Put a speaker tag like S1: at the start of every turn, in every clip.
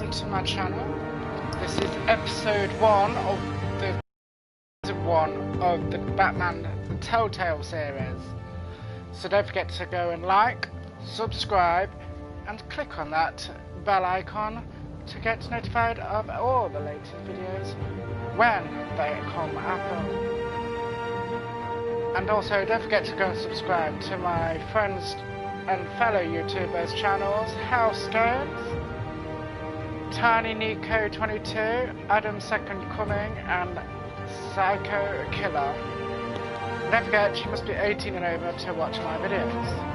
S1: welcome to my channel. This is episode 1 of the Batman Telltale series. So don't forget to go and like, subscribe and click on that bell icon to get notified of all the latest videos when they come up. And also don't forget to go and subscribe to my friends and fellow YouTubers channels, Haus Games, Tiny Nico 22, Adam Second Coming, and Psycho Killer. Don't forget, you must be 18 and over to watch my videos.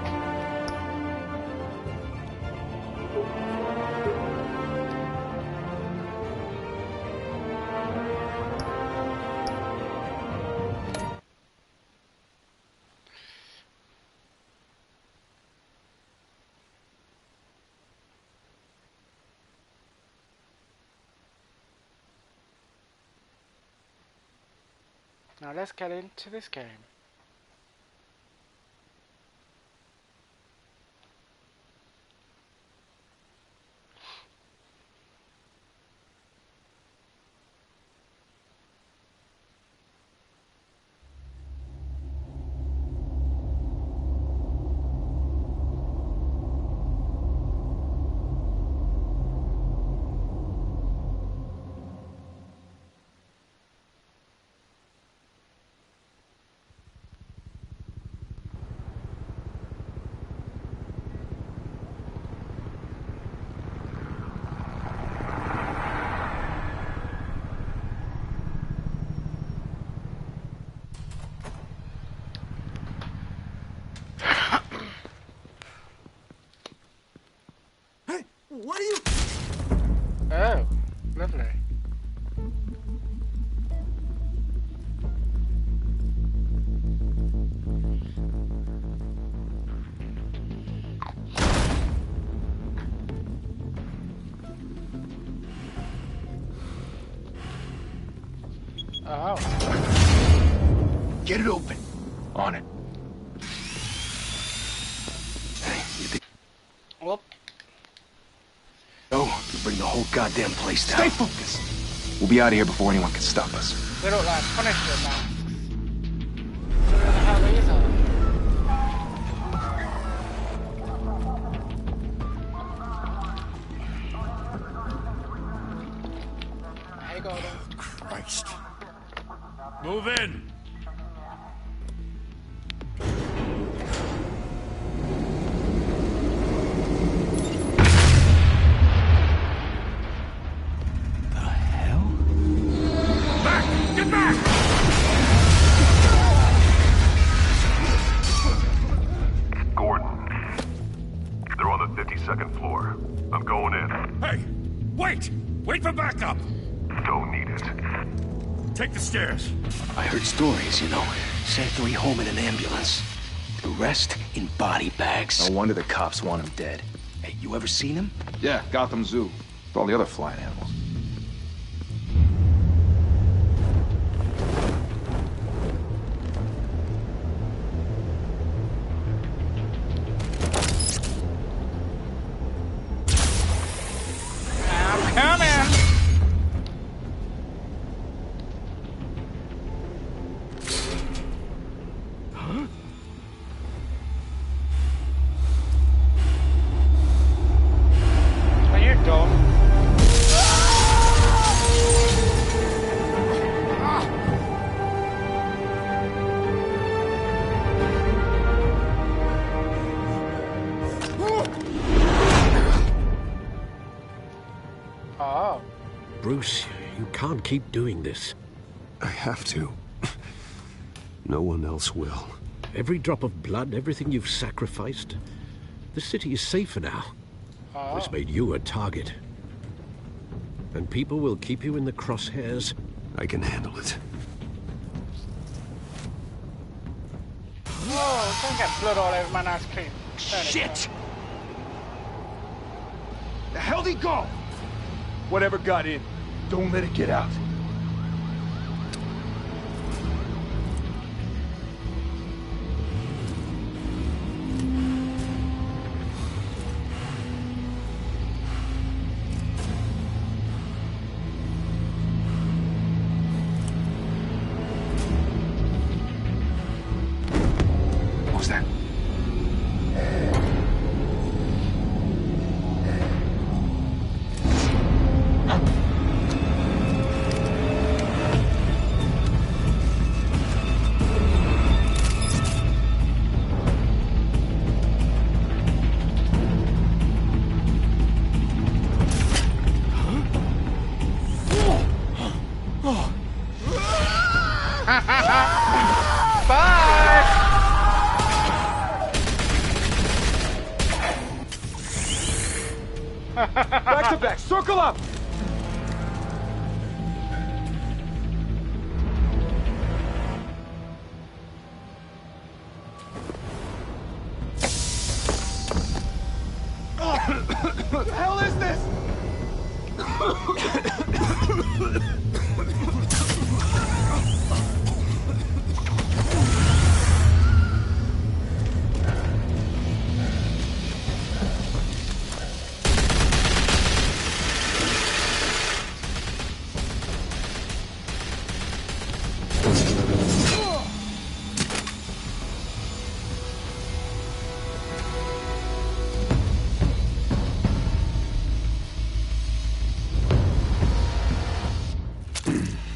S1: Now let's get into this game.
S2: What are you?
S1: Oh, lovely. Oh.
S2: Get it open. On it. Hey, you think?
S1: Whoop.
S2: No, you bring the whole goddamn place down. Stay focused. We'll be out of here before anyone can stop us.
S1: They look like Punisher masks. Where the hell these are? Hey, Gordon.
S2: Christ.
S3: Move in!
S2: The hell?
S3: Back! Get back!
S4: Gordon. They're on the 52nd floor. I'm going in.
S3: Hey! Wait! Wait for backup!
S4: Don't need it.
S3: Take the stairs.
S2: I heard stories, you know. Sent 3 home in an ambulance. The rest in body bags.
S5: No wonder the cops want him dead.
S2: Hey, you ever seen him?
S5: Yeah, Gotham Zoo. With all the other flying animals.
S1: I'm coming! Are you dumb? Oh.
S6: Bruce, you can't keep doing this.
S7: I have to. No one else will.
S6: Every drop of blood, everything you've sacrificed. The city is safer now.
S1: Oh.
S6: This made you a target. And people will keep you in the crosshairs.
S7: I can handle it.
S1: Whoa, don't get blood all over my nice clean.
S2: Shit!
S5: The hell'd he go? Whatever got in, don't let it get out.
S2: that?
S5: Back to back, circle up! What the hell is this?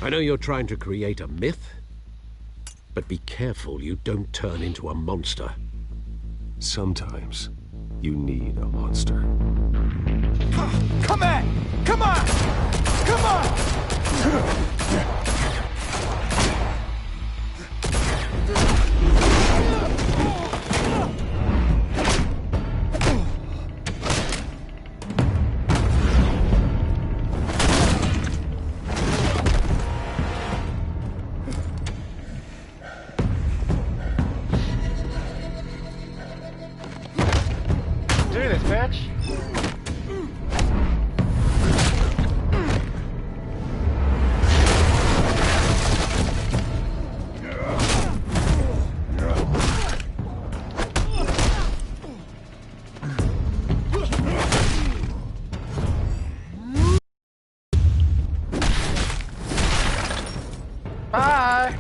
S6: I know you're trying to create a myth, but be careful you don't turn into a monster.
S7: Sometimes you need a monster.
S5: Come on! Come on! Come on!
S1: Do this, bitch. Bye.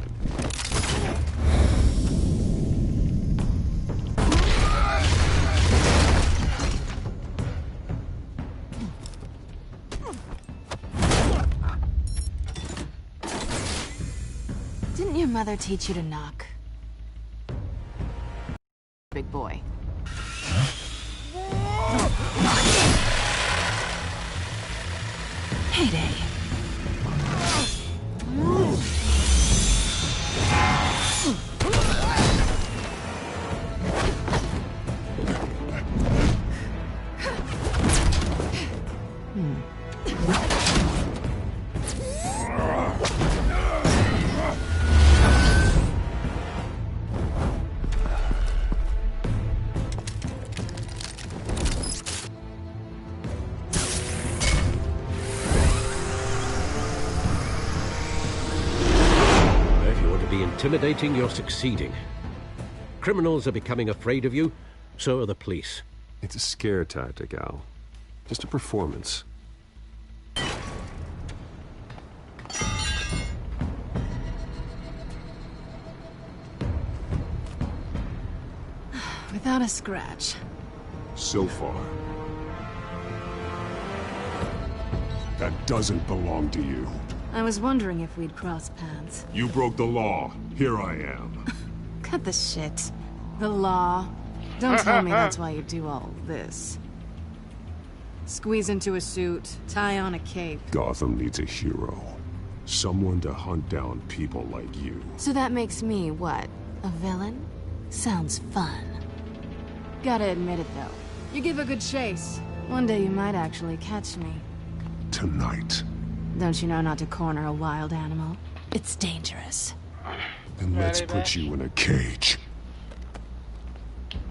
S8: Didn't your mother teach you to knock? Big boy. Heyday.
S6: Intimidating, you're succeeding. Criminals are becoming afraid of you, so are the police.
S7: It's a scare tactic, Al. Just a performance.
S8: Without a scratch.
S3: So far. That doesn't belong to you.
S8: I was wondering if we'd cross paths.
S3: You broke the law. Here I am.
S8: Cut the shit. The law. Don't tell me that's why you do all this. Squeeze into a suit, tie on a cape.
S3: Gotham needs a hero. Someone to hunt down people like you.
S8: So that makes me, what, a villain? Sounds fun. Gotta admit it, though. You give a good chase. One day you might actually catch me.
S3: Tonight.
S8: Don't you know not to corner a wild animal? It's dangerous.
S3: Then let's put you in a cage.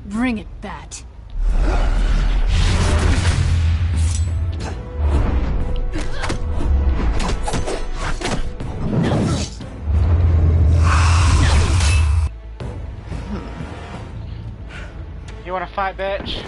S8: Bring it, Bat.
S1: You wanna fight, bitch?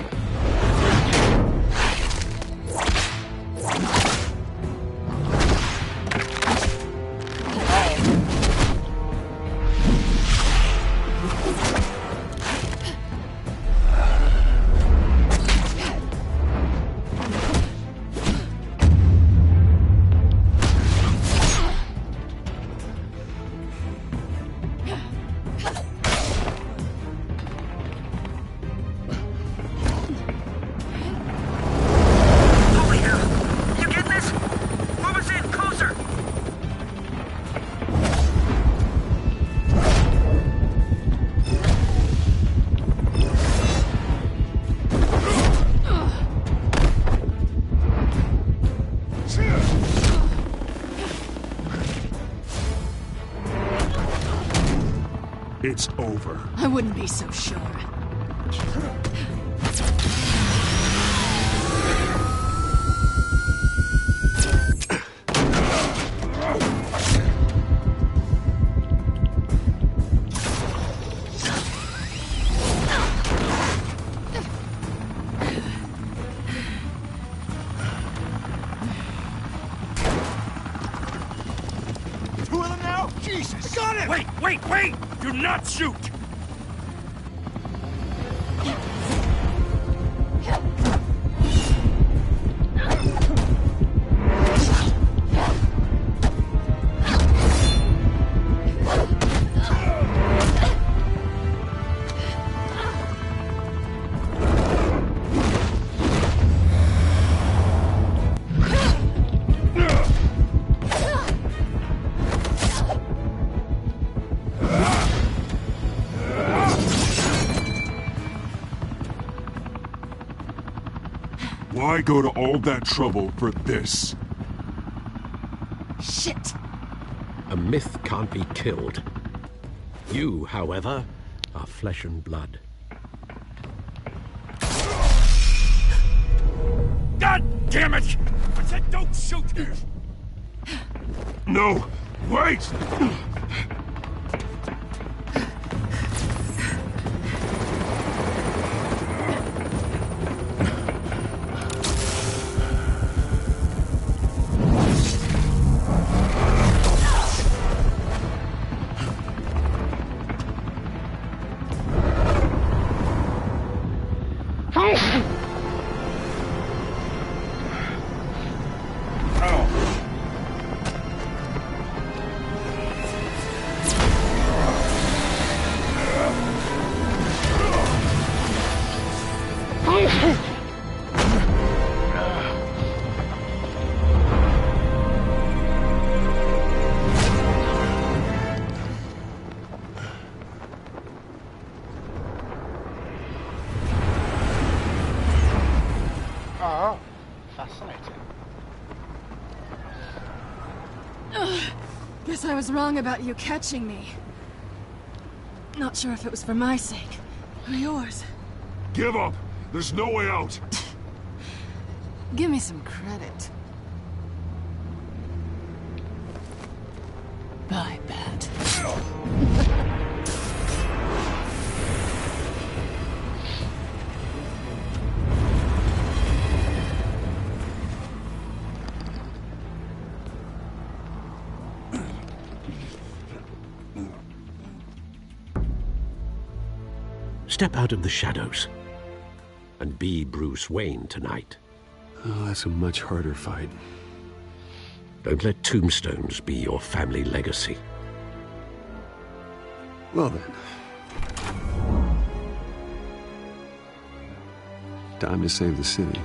S3: It's over.
S8: I wouldn't be so sure.
S5: Two of them now? Jesus! I got him! Wait! Do not shoot!
S3: Why go to all that trouble for this?
S8: Shit!
S6: A myth can't be killed. You, however, are flesh and blood.
S5: God damn it! I said don't shoot!
S3: No! Wait!
S1: Oh, fascinating.
S8: Guess I was wrong about you catching me. Not sure if it was for my sake or yours.
S3: Give up! There's no way out!
S8: Give me some credit. Bye, Bat.
S6: Step out of the shadows and be Bruce Wayne tonight.
S7: Oh, that's a much harder fight.
S6: Don't let tombstones be your family legacy.
S7: Well then. Time to save the city.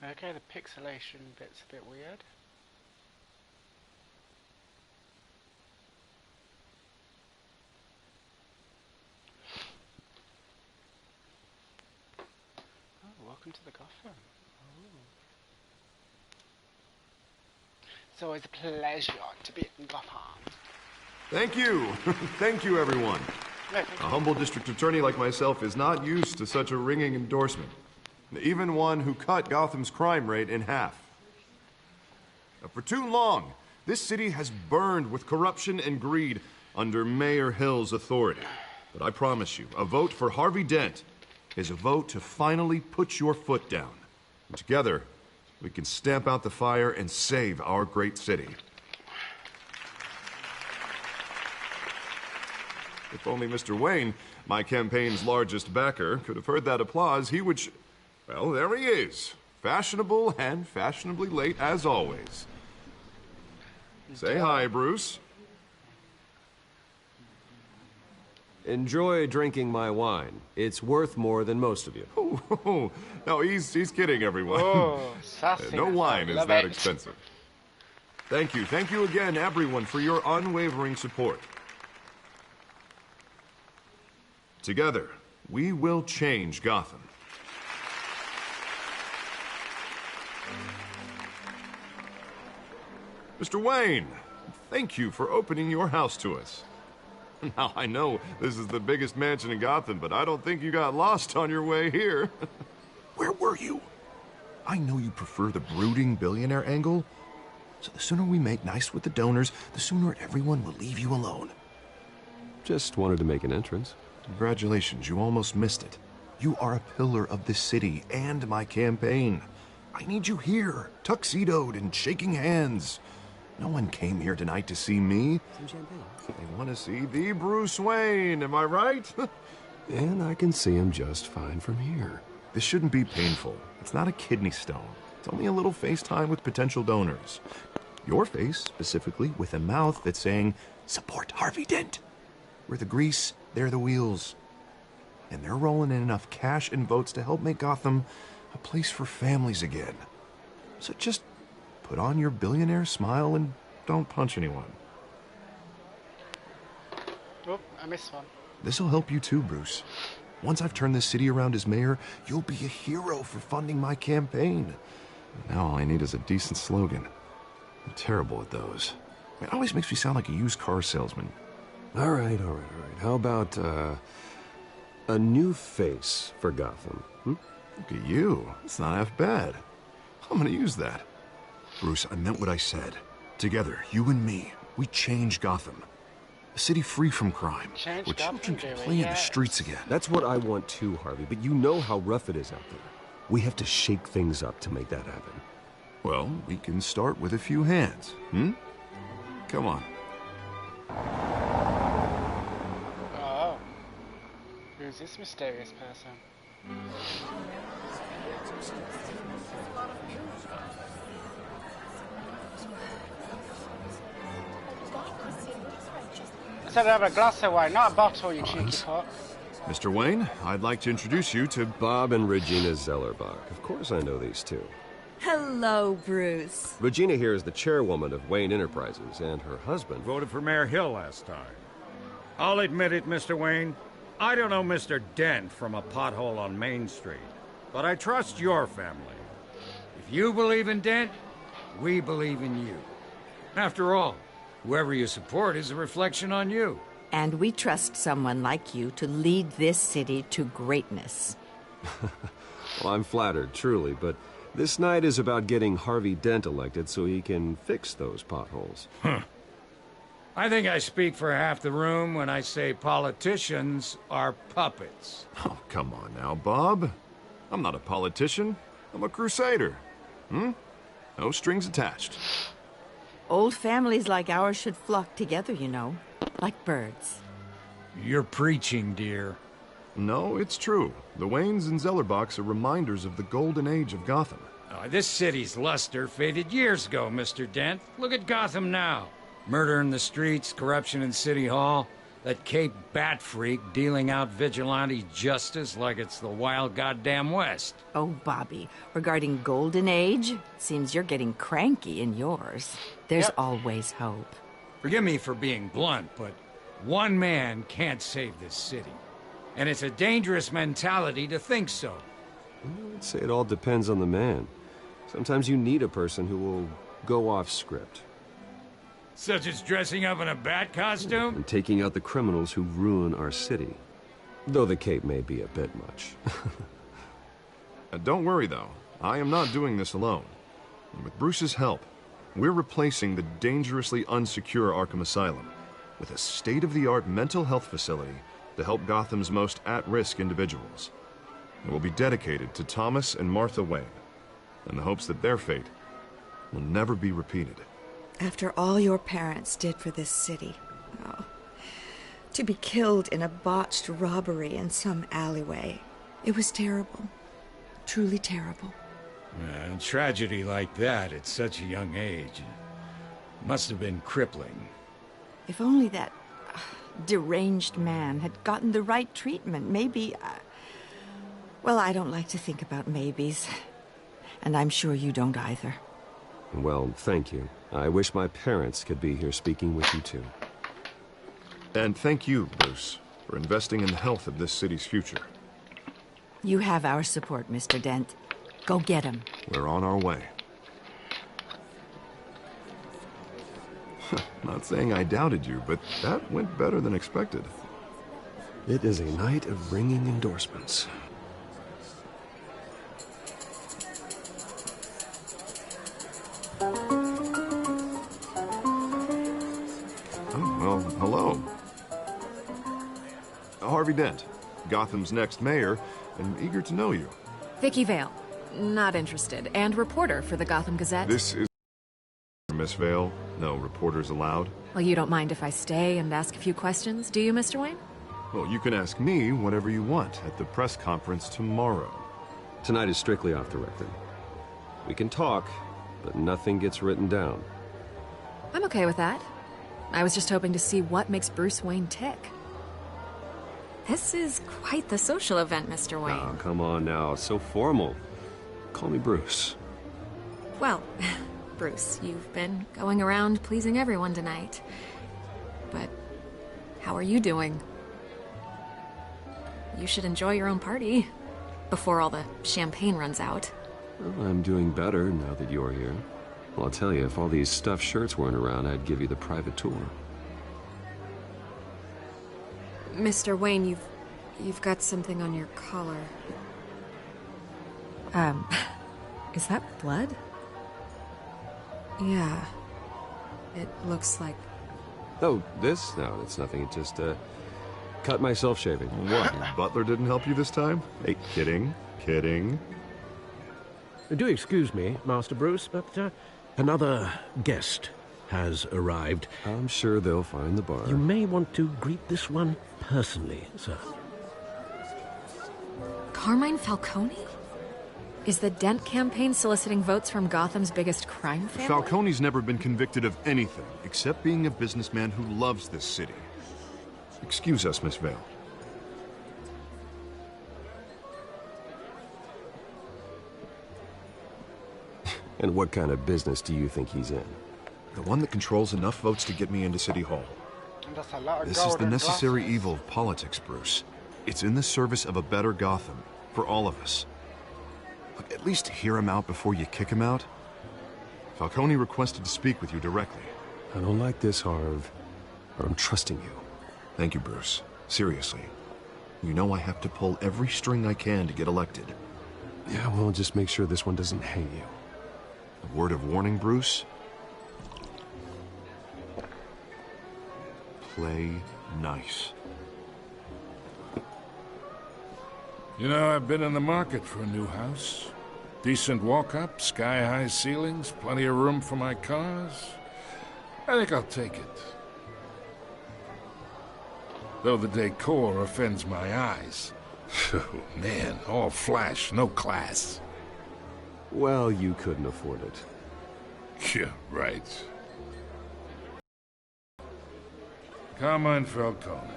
S1: Okay, the pixelation bit's a bit weird. Welcome to the Gotham. Ooh. It's always a pleasure to be in Gotham.
S4: Thank you. Thank you, everyone.
S1: No, thank
S4: A
S1: you.
S4: humble district attorney like myself is not used to such a ringing endorsement. Even one who cut Gotham's crime rate in half. For too long, this city has burned with corruption and greed under Mayor Hill's authority. But I promise you, a vote for Harvey Dent is a vote to finally put your foot down. And together, we can stamp out the fire and save our great city. If only Mr. Wayne, my campaign's largest backer, could have heard that applause, he would... Well, there he is. Fashionable and fashionably late as always. Say hi, Bruce.
S7: Enjoy drinking my wine. It's worth more than most of you.
S4: Oh, no, he's kidding, everyone.
S1: Oh, sassy.
S4: No wine is
S1: Love
S4: that
S1: it.
S4: expensive. Thank you again, everyone, for your unwavering support. Together, we will change Gotham. Mr. Wayne, thank you for opening your house to us. Now, I know this is the biggest mansion in Gotham, but I don't think you got lost on your way here.
S7: Where were you?
S4: I know you prefer the brooding billionaire angle, so the sooner we make nice with the donors, the sooner everyone will leave you alone.
S7: Just wanted to make an entrance.
S4: Congratulations, you almost missed it. You are a pillar of this city and my campaign. I need you here, tuxedoed and shaking hands. No one came here tonight to see me.
S7: Some champagne.
S4: They want to see the Bruce Wayne, am I right?
S7: And I can see him just fine from here.
S4: This shouldn't be painful. It's not a kidney stone. It's only a little FaceTime with potential donors. Your face, specifically, with a mouth that's saying, support Harvey Dent. We're the grease, they're the wheels. And they're rolling in enough cash and votes to help make Gotham a place for families again. So just put on your billionaire smile and don't punch anyone.
S1: Oh, I missed one.
S4: This'll help you too, Bruce. Once I've turned this city around as mayor, you'll be a hero for funding my campaign. Now all I need is a decent slogan. I'm terrible at those. It always makes me sound like a used car salesman.
S7: All right. How about, a new face for Gotham?
S4: Look at you. It's not half bad. I'm gonna use that. Bruce, I meant what I said. Together, you and me, we change Gotham. A city free from crime,
S1: Change
S4: where
S1: Gotham,
S4: children can
S1: do we?
S4: play in the
S1: Yes.
S4: streets again.
S7: That's what I want too, Harvey, but you know how rough it is out there. We have to shake things up to make that happen.
S4: Well, we can start with a few hands, Come on.
S1: Oh. Who's this mysterious person? I said have a glass of wine, not a bottle, you cheeky fuck.
S4: Mr. Wayne, I'd like to introduce you to...
S7: Bob and Regina Zellerbach. Of course I know these two.
S9: Hello, Bruce.
S7: Regina here is the chairwoman of Wayne Enterprises, and her husband...
S10: Voted for Mayor Hill last time. I'll admit it, Mr. Wayne. I don't know Mr. Dent from a pothole on Main Street, but I trust your family. If you believe in Dent, we believe in you. After all, whoever you support is a reflection on you.
S9: And we trust someone like you to lead this city to greatness.
S7: Well, I'm flattered, truly, but this night is about getting Harvey Dent elected so he can fix those potholes.
S10: I think I speak for half the room when I say politicians are puppets.
S4: Oh, come on now, Bob. I'm not a politician. I'm a crusader. No strings attached.
S9: Old families like ours should flock together, you know, like birds.
S10: You're preaching, dear.
S4: No, it's true. The Waynes and Zellerbachs are reminders of the golden age of Gotham.
S10: This city's luster faded years ago, Mr. Dent. Look at Gotham now. Murder in the streets, corruption in City Hall, that Cape Bat freak dealing out vigilante justice like it's the wild goddamn West.
S9: Oh, Bobby, regarding Golden Age, seems you're getting cranky in yours. There's always hope.
S10: Forgive me for being blunt, but one man can't save this city. And it's a dangerous mentality to think so.
S7: I'd say it all depends on the man. Sometimes you need a person who will go off script.
S10: Such as dressing up in a bat costume?
S7: And taking out the criminals who ruin our city. Though the cape may be a bit much.
S4: Don't worry, though. I am not doing this alone. And with Bruce's help, we're replacing the dangerously unsecure Arkham Asylum with a state-of-the-art mental health facility to help Gotham's most at-risk individuals. It will be dedicated to Thomas and Martha Wayne, in the hopes that their fate will never be repeated.
S11: After all your parents did for this city, to be killed in a botched robbery in some alleyway, it was terrible. Truly terrible.
S10: A tragedy like that at such a young age must have been crippling.
S9: If only that deranged man had gotten the right treatment, maybe... Well, I don't like to think about maybes. And I'm sure you don't either.
S7: Well, thank you. I wish my parents could be here speaking with you, too.
S4: And thank you, Bruce, for investing in the health of this city's future.
S9: You have our support, Mr. Dent. Go get him.
S4: We're on our way. Not saying I doubted you, but that went better than expected.
S7: It is a night of ringing endorsements.
S4: Oh, well, hello. Harvey Dent, Gotham's next mayor, and eager to know you.
S12: Vicky Vale. Not interested. And reporter for the Gotham Gazette.
S4: This is Miss Vale. No reporters allowed.
S12: Well, you don't mind if I stay and ask a few questions, do you, Mr. Wayne?
S4: Well, you can ask me whatever you want at the press conference tomorrow.
S7: Tonight is strictly off the record. We can talk, but nothing gets written down.
S12: I'm okay with that. I was just hoping to see what makes Bruce Wayne tick. This is quite the social event, Mr. Wayne.
S7: Oh, come on now. So formal. Call me Bruce.
S12: Well, Bruce, you've been going around pleasing everyone tonight. But how are you doing? You should enjoy your own party before all the champagne runs out.
S7: Well, I'm doing better now that you're here. Well, I'll tell you, if all these stuffed shirts weren't around, I'd give you the private tour.
S12: Mr. Wayne, you've got something on your collar. Is that blood? Yeah. It looks like...
S7: Oh, this? No, it's nothing. It just, cut myself shaving.
S4: What, Butler didn't help you this time? Hey, kidding.
S6: Do excuse me, Master Bruce, but another guest has arrived.
S7: I'm sure they'll find the bar.
S6: You may want to greet this one personally, sir.
S12: Carmine Falcone? Is the Dent campaign soliciting votes from Gotham's biggest crime family?
S4: Falcone's never been convicted of anything, except being a businessman who loves this city. Excuse us, Miss Vale.
S7: And what kind of business do you think he's in?
S4: The one that controls enough votes to get me into City Hall. This is the necessary evil of politics, Bruce. It's in the service of a better Gotham, for all of us. Look, at least hear him out before you kick him out. Falcone requested to speak with you directly.
S7: I don't like this, Harv, but I'm trusting you.
S4: Thank you, Bruce. Seriously. You know I have to pull every string I can to get elected.
S7: Yeah, well, just make sure this one doesn't hang you.
S4: A word of warning, Bruce? Play nice.
S13: You know, I've been in the market for a new house. Decent walk-up, sky-high ceilings, plenty of room for my cars. I think I'll take it. Though the decor offends my eyes. Oh, man, all flash, no class.
S7: Well, you couldn't afford it.
S13: Yeah, right. Carmine Falcone,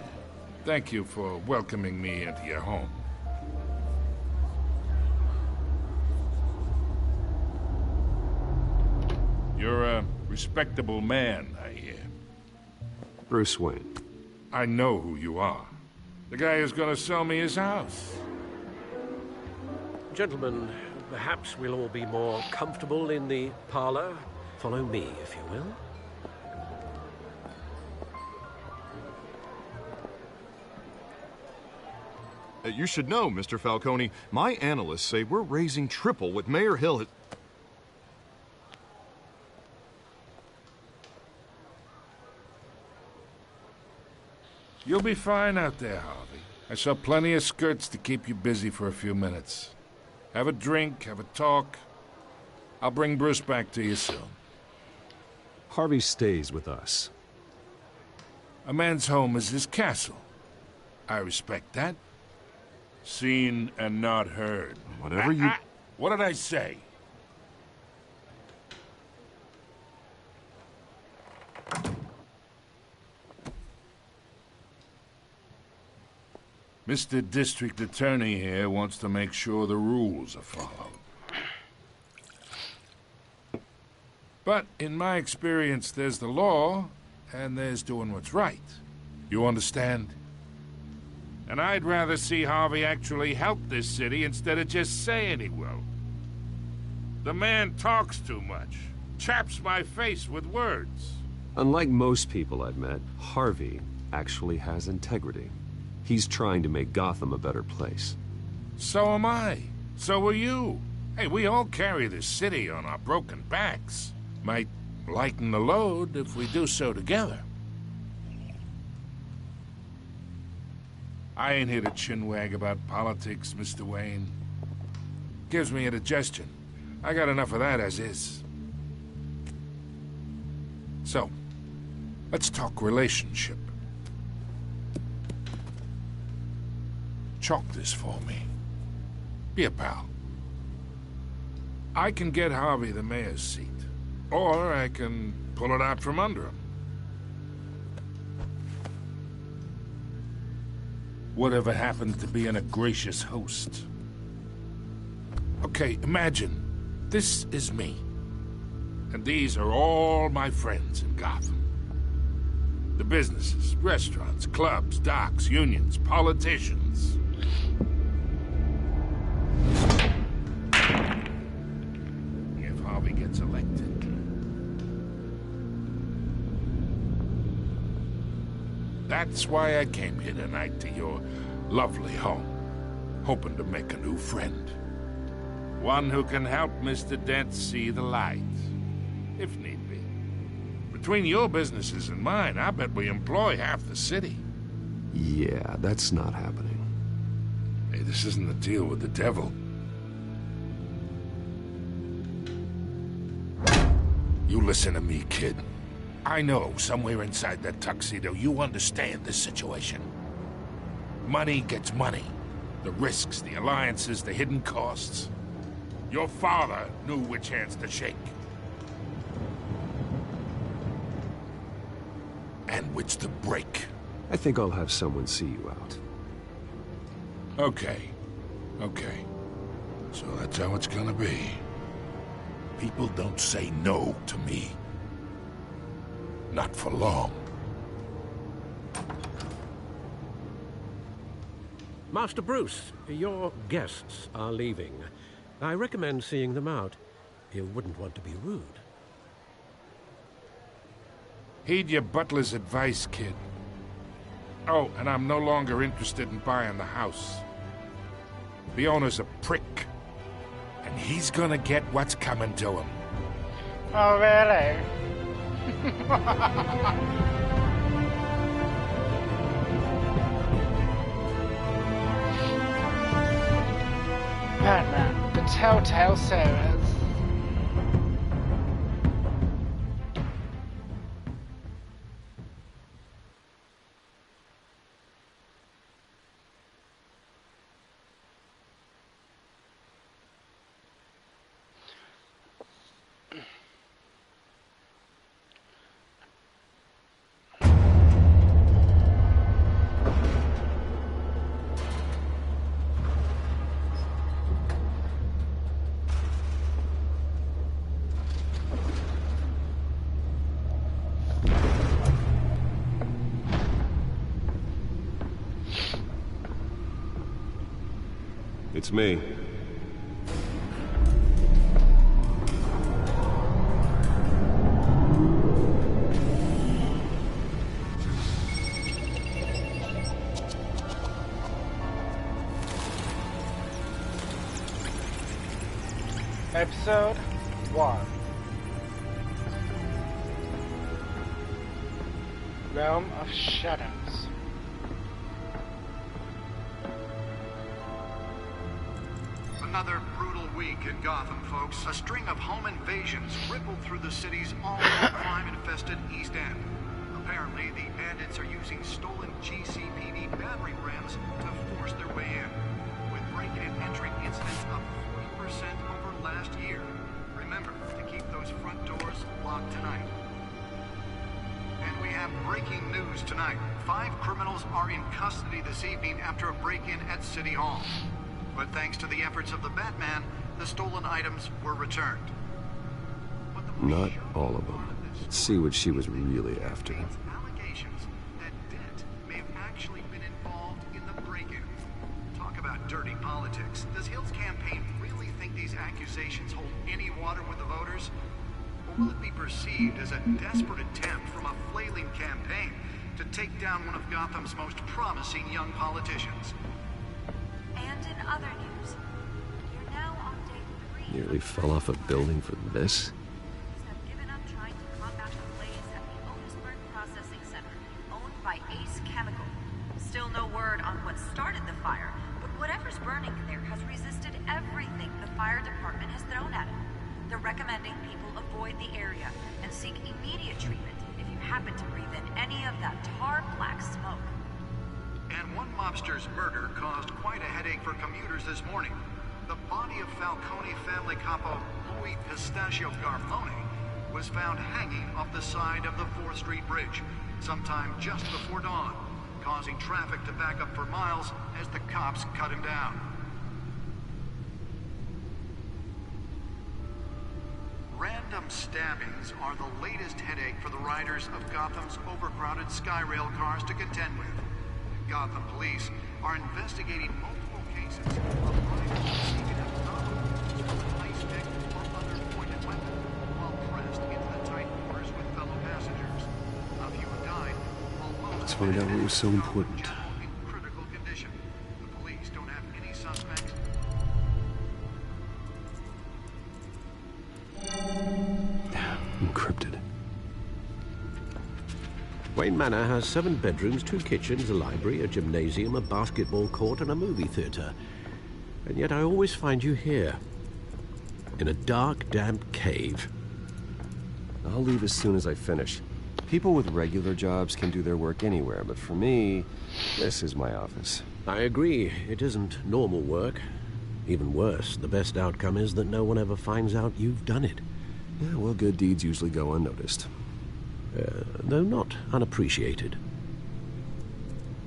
S13: thank you for welcoming me into your home. You're a respectable man, I hear.
S7: Bruce Wayne.
S13: I know who you are. The guy who's gonna sell me his house.
S6: Gentlemen, perhaps we'll all be more comfortable in the parlor. Follow me, if you will.
S4: You should know, Mr. Falcone, my analysts say we're raising triple what Mayor Hill has...
S13: You'll be fine out there, Harvey. I saw plenty of skirts to keep you busy for a few minutes. Have a drink, have a talk. I'll bring Bruce back to you soon.
S7: Harvey stays with us.
S13: A man's home is his castle. I respect that. Seen and not heard.
S4: Whatever you...
S13: What did I say? Mr. District Attorney here wants to make sure the rules are followed. But in my experience, there's the law, and there's doing what's right. You understand? And I'd rather see Harvey actually help this city instead of just saying he will. The man talks too much, chaps my face with words.
S7: Unlike most people I've met, Harvey actually has integrity. He's trying to make Gotham a better place.
S13: So am I. So are you. Hey, we all carry this city on our broken backs. Might lighten the load if we do so together. I ain't here to chinwag about politics, Mr. Wayne. Gives me indigestion. I got enough of that as is. So, let's talk relationship. Chalk this for me. Be a pal. I can get Harvey the mayor's seat, or I can pull it out from under him. Whatever happens to being a gracious host? Okay, imagine this is me, and these are all my friends in Gotham. The businesses, restaurants, clubs, docks, unions, politicians. If Harvey gets elected. That's why I came here tonight to your lovely home, hoping to make a new friend. One who can help Mr. Dent see the light, if need be. Between your businesses and mine, I bet we employ half the city.
S7: Yeah, that's not happening.
S13: Hey, this isn't a deal with the devil. You listen to me, kid. I know somewhere inside that tuxedo you understand this situation. Money gets money. The risks, the alliances, the hidden costs. Your father knew which hands to shake. And which to break.
S7: I think I'll have someone see you out.
S13: Okay. Okay. So that's how it's gonna be. People don't say no to me. Not for long.
S6: Master Bruce, your guests are leaving. I recommend seeing them out. You wouldn't want to be rude.
S13: Heed your butler's advice, kid. Oh, and I'm no longer interested in buying the house. The owner's a prick. And he's gonna get what's coming to him.
S1: Oh, really? Batman, the Telltale series.
S7: It's me.
S1: Episode 1. Realm of Shadows.
S14: Another brutal week in Gotham, folks. A string of home invasions rippled through the city's almost crime-infested East End. Apparently, the bandits are using stolen GCPD battering rams to force their way in, with break-in and entry incidents up 40% over last year. Remember to keep those front doors locked tonight. And we have breaking news tonight. 5 criminals are in custody this evening after a break-in at City Hall. But thanks to the efforts of the Batman, the stolen items were returned.
S7: Not all of them. Let's see what she was really after.
S14: Allegations that Dent may have actually been involved in the break-in. Talk about dirty politics. Does Hill's campaign really think these accusations hold any water with the voters? Or will it be perceived as a desperate attempt from a flailing campaign to take down one of Gotham's most promising young politicians?
S15: And in other news, you're now on day 3.
S7: Nearly fell off a building for this.
S15: Have given up trying to combat the blaze at the Otisburg Processing Center, owned by Ace Chemical. Still no word on what started the fire, but whatever's burning there has resisted everything the fire department has thrown at it. They're recommending people avoid the area and seek immediate treatment if you happen to breathe in any of that tar black smoke.
S14: And one mobster's murder caused quite a headache for commuters this morning. The body of Falcone family capo Louis Pistachio Garfone was found hanging off the side of the 4th Street Bridge sometime just before dawn, causing traffic to back up for miles as the cops cut him down. Random stabbings are the latest headache for the riders of Gotham's overcrowded Skyrail cars to contend with. Gotham police are investigating multiple cases of riders seeking abdominals with an ice pick or other pointed weapon while pressed into the tight quarters with fellow passengers. A few have died, while most
S7: Let's find out what was so important.
S14: in critical condition. The police don't have any suspects.
S7: Encrypted.
S6: Wayne Manor has 7 bedrooms, 2 kitchens, a library, a gymnasium, a basketball court, and a movie theater. And yet I always find you here, in a dark, damp cave.
S7: I'll leave as soon as I finish. People with regular jobs can do their work anywhere, but for me, this is my office.
S6: I agree, it isn't normal work. Even worse, the best outcome is that no one ever finds out you've done it.
S7: Yeah, well, good deeds usually go unnoticed.
S6: Though not unappreciated.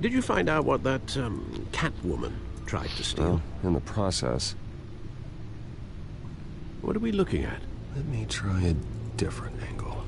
S6: Did you find out what that, Catwoman tried to steal?
S7: Well, in the process.
S6: What are we looking at?
S7: Let me try a different angle.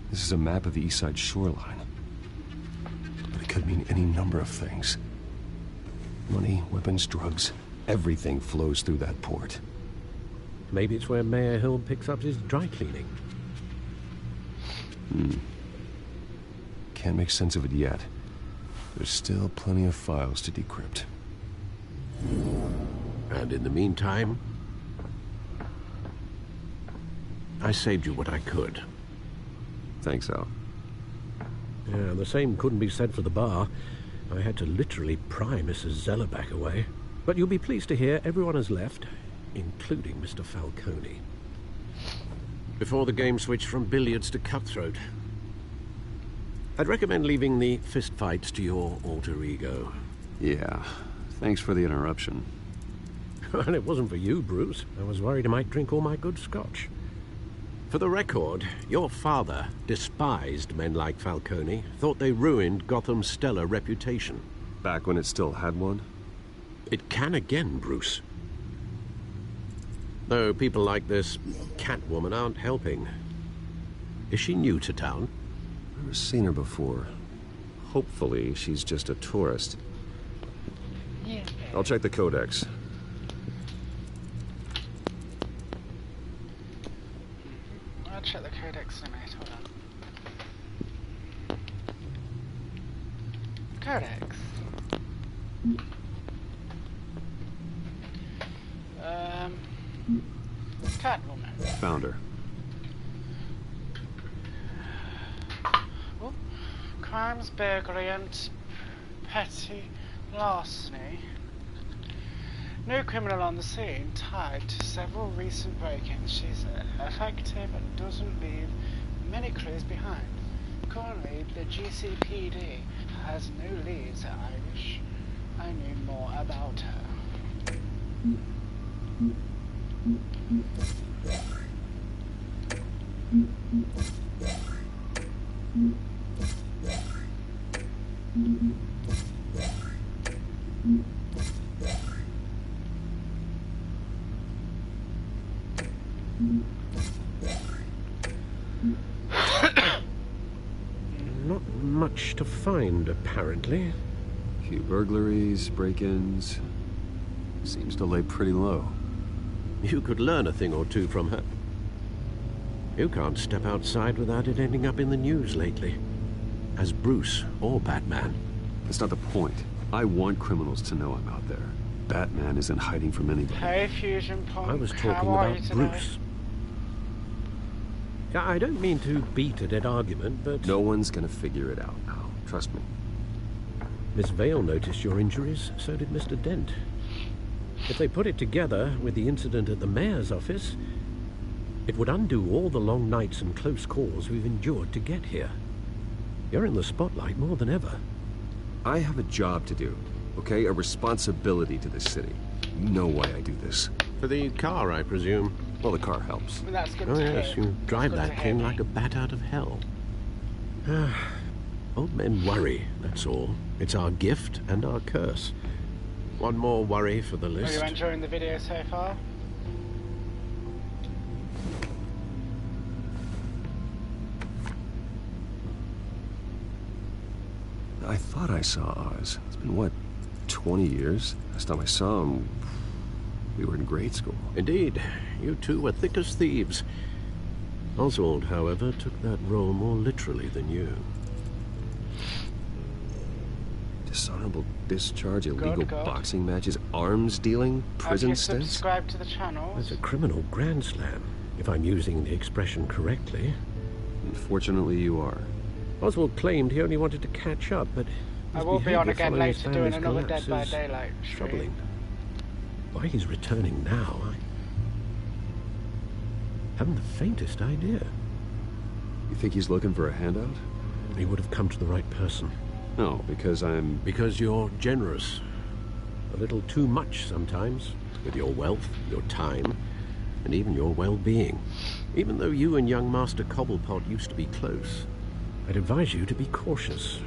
S7: This is a map of the East Side shoreline. But it could mean any number of things. Money, weapons, drugs, everything flows through that port.
S6: Maybe it's where Mayor Hill picks up his dry cleaning.
S7: Can't make sense of it yet. There's still plenty of files to decrypt.
S6: And in the meantime, I saved you what I could.
S7: Thanks, Al.
S6: Yeah, the same couldn't be said for the bar. I had to literally pry Mrs. Zellerback away. But you'll be pleased to hear everyone has left, including Mr. Falcone. Before the game switched from billiards to cutthroat. I'd recommend leaving the fistfights to your alter ego.
S7: Yeah, thanks for the interruption.
S6: And it wasn't for you, Bruce. I was worried I might drink all my good scotch. For the record, your father despised men like Falcone, thought they ruined Gotham's stellar reputation.
S7: Back when it still had one?
S6: It can again, Bruce. Though people like this Catwoman aren't helping. Is she new to town?
S7: Never seen her before. Hopefully, she's just a tourist.
S1: Yeah.
S7: I'll check the codex.
S1: I'll check the codex in a minute, hold on. Codex. Catwoman.
S7: Found her.
S1: Oh. Crimes, burglary, and petty larceny. No criminal on the scene, tied to several recent break-ins. She's effective and doesn't leave many clues behind. Currently, the GCPD has no leads. I wish I knew more about her.
S6: Not much to find, apparently.
S7: A few burglaries, break-ins. Seems to lay pretty low.
S6: You could learn a thing or two from her. You can't step outside without it ending up in the news lately. As Bruce or Batman.
S7: That's not the point. I want criminals to know I'm out there. Batman isn't hiding from anybody.
S1: Hey, Fusion Punk.
S6: I was talking
S1: How are
S6: about
S1: you today?
S6: Bruce. I don't mean to beat a dead argument, but...
S7: No one's gonna figure it out now. Trust me.
S6: Miss Vale noticed your injuries, so did Mr. Dent. If they put it together with the incident at the mayor's office, it would undo all the long nights and close calls we've endured to get here. You're in the spotlight more than ever.
S7: I have a job to do, okay? A responsibility to this city. You know why I do this.
S6: For the car, I presume.
S7: Well, the car helps.
S1: Well, that's good
S6: Oh,
S1: to
S6: yes,
S1: hear.
S6: you drive
S1: That's good
S6: that
S1: to
S6: thing
S1: hear.
S6: like a bat out of hell. Old men worry, that's all. It's our gift and our curse. One more worry for the
S1: Are
S6: list.
S1: you enjoying the video so far?
S7: I thought I saw Oz. It's been, what, 20 years? Last time I saw him, we were in grade school.
S6: Indeed, you two were thick as thieves. Oswald, however, took that role more literally than you.
S7: Dishonorable discharge, illegal
S1: God.
S7: boxing matches, arms dealing, prison
S1: Have you
S7: stints.
S1: subscribed to the channel?
S6: That's a criminal grand slam, if I'm using the expression correctly.
S7: Unfortunately, you are.
S6: Oswald claimed he only wanted to catch up, but
S1: I
S6: his
S1: will be on
S6: behaviour
S1: again
S6: following his
S1: later doing
S6: family's
S1: another
S6: collapse
S1: Dead by
S6: is
S1: Daylight stream.
S6: troubling. Why he's returning now, I haven't the faintest idea.
S7: You think he's looking for a handout?
S6: He would have come to the right person.
S7: No, because I'm...
S6: Because you're generous. A little too much sometimes, with your wealth, your time, and even your well-being. Even though you and young Master Cobblepot used to be close, I'd advise you to be cautious.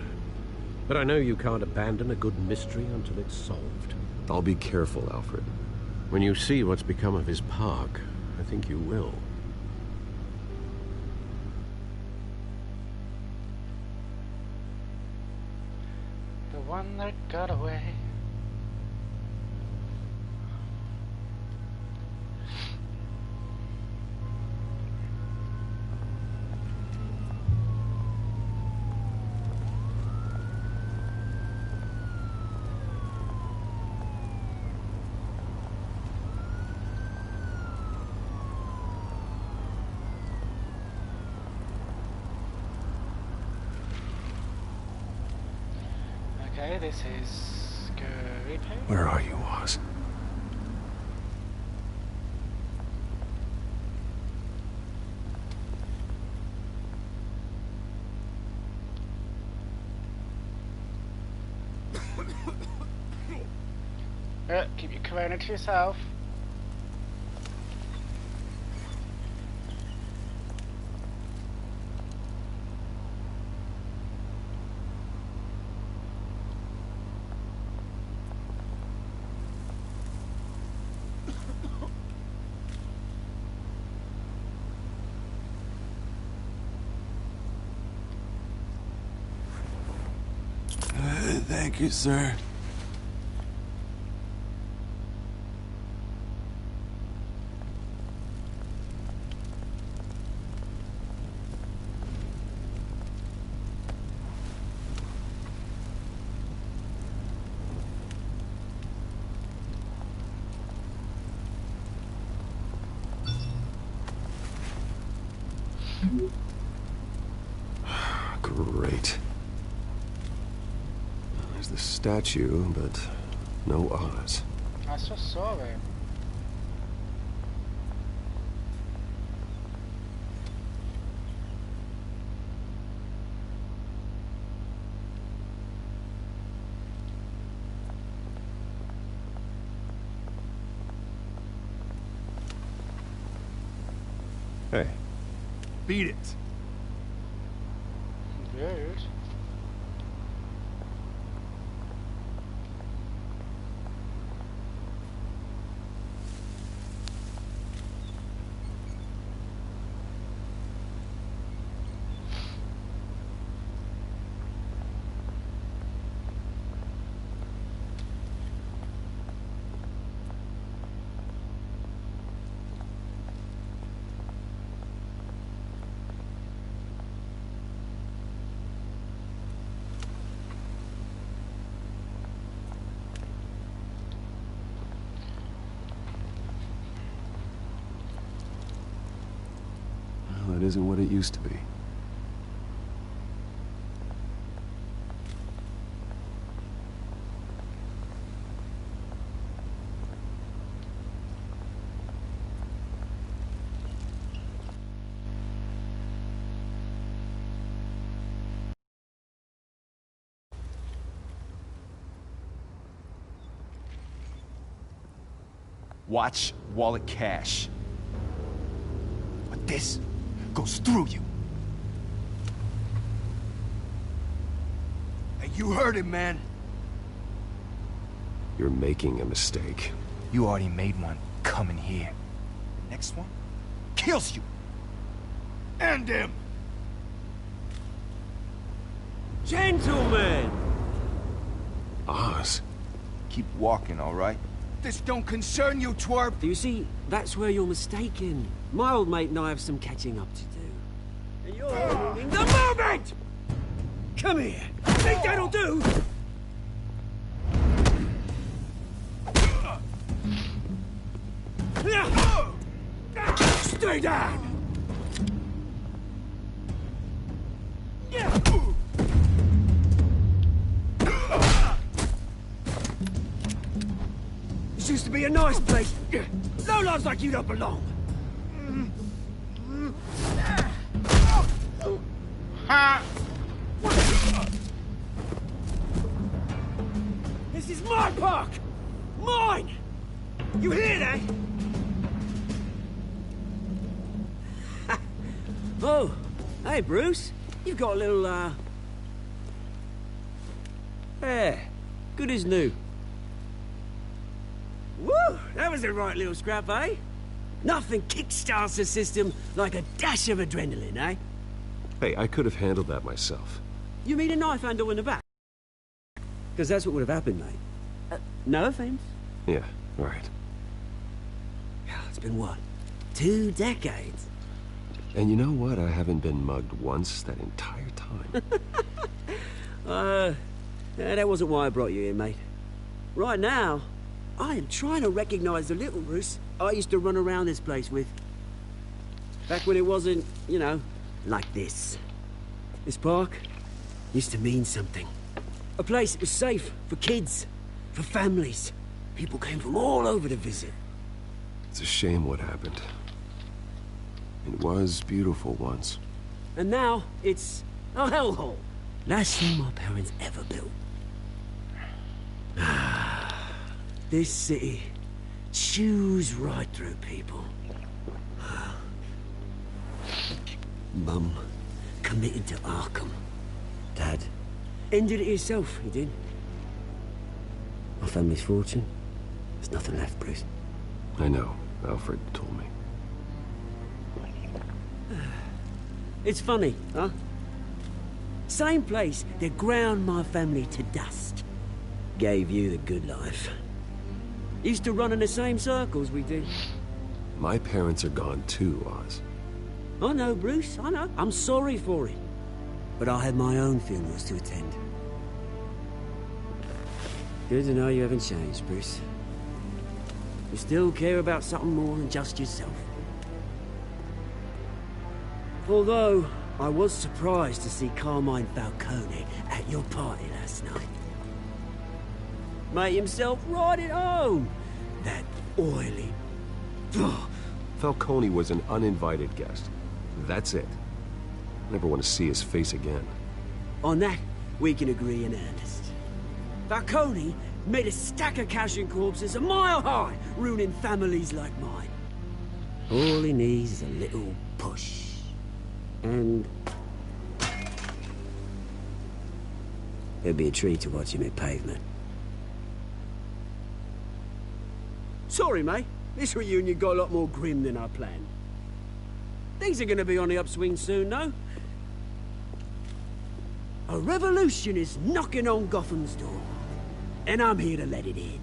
S6: But I know you can't abandon a good mystery until it's solved.
S7: I'll be careful, Alfred.
S6: When you see what's become of his park, I think you will.
S1: The one that got away. Okay, this is Scurry Pig.
S7: Where are you, Oz?
S1: Keep your corona to yourself.
S5: Thank you, sir.
S7: Great. There's the statue, but no Oz.
S1: I just saw it.
S7: Hey.
S5: Beat it.
S1: Rude.
S7: it isn't what it used to be.
S2: Watch wallet cash. But this goes through you. Hey, you heard him, man.
S7: You're making a mistake.
S2: You already made one coming here. Next one kills you. End him.
S16: Gentlemen!
S7: Oz.
S2: Keep walking, all right? This don't concern you, twerp.
S16: You see, that's where you're mistaken. My old mate and I have some catching up to do. And you're ruining the moment! Come here. Think that'll do? Stay down! This used to be a nice place. No lives like you don't belong. This is my park! Mine! You hear that? Oh, hey, Bruce. You've got a little, yeah, good as new. Woo! That was a right little scrap, eh? Nothing kickstarts the system like a dash of adrenaline, eh?
S7: Hey, I could have handled that myself.
S16: You mean a knife handle in the back? Because that's what would have happened, mate. No offense.
S7: Yeah, right.
S16: It's been what? 2 decades?
S7: And you know what? I haven't been mugged once that entire time.
S16: That wasn't why I brought you here, mate. Right now, I am trying to recognize the little Bruce I used to run around this place with. Back when it wasn't, you know, like this. This park used to mean something. A place that was safe for kids, for families. People came from all over to visit.
S7: It's a shame what happened. It was beautiful once.
S16: And now, it's a hellhole. Last thing my parents ever built. This city chews right through people. Mum committed to Arkham. Dad ended it himself, he did. My family's fortune. There's nothing left, Bruce.
S7: I know. Alfred told me.
S16: It's funny, huh? Same place that ground my family to dust. Gave you the good life. Used to run in the same circles we did.
S7: My parents are gone too, Oz.
S16: I know, Bruce, I know. I'm sorry for it. But I had my own funerals to attend. Good to know you haven't changed, Bruce. You still care about something more than just yourself. Although, I was surprised to see Carmine Falcone at your party last night. Made himself right at home. That oily...
S7: Falcone was an uninvited guest. That's it. Never want to see his face again.
S16: On that, we can agree in earnest. Falcone made a stack of cash and corpses a mile high, ruining families like mine. All he needs is a little push. And... it'd be a treat to watch him hit pavement. Sorry, mate. This reunion got a lot more grim than I planned. Things are gonna be on the upswing soon, though. A revolution is knocking on Gotham's door. And I'm here to let it in.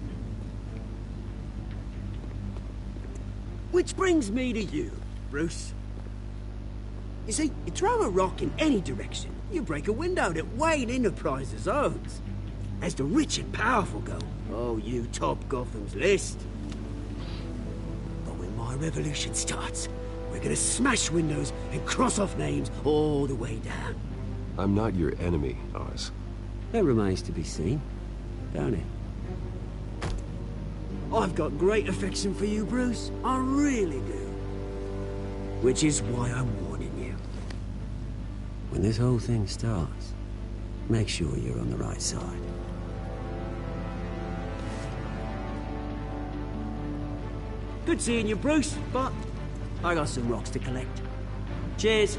S16: Which brings me to you, Bruce. You see, you throw a rock in any direction, you break a window that Wayne Enterprises owns. As the rich and powerful go, oh, you top Gotham's list. But when my revolution starts, We're gonna smash windows and cross off names all the way down.
S7: I'm not your enemy, Oz.
S16: That remains to be seen, don't it? I've got great affection for you, Bruce. I really do. Which is why I'm warning you. When this whole thing starts, make sure you're on the right side. Good seeing you, Bruce, but I got some rocks to collect. Cheers.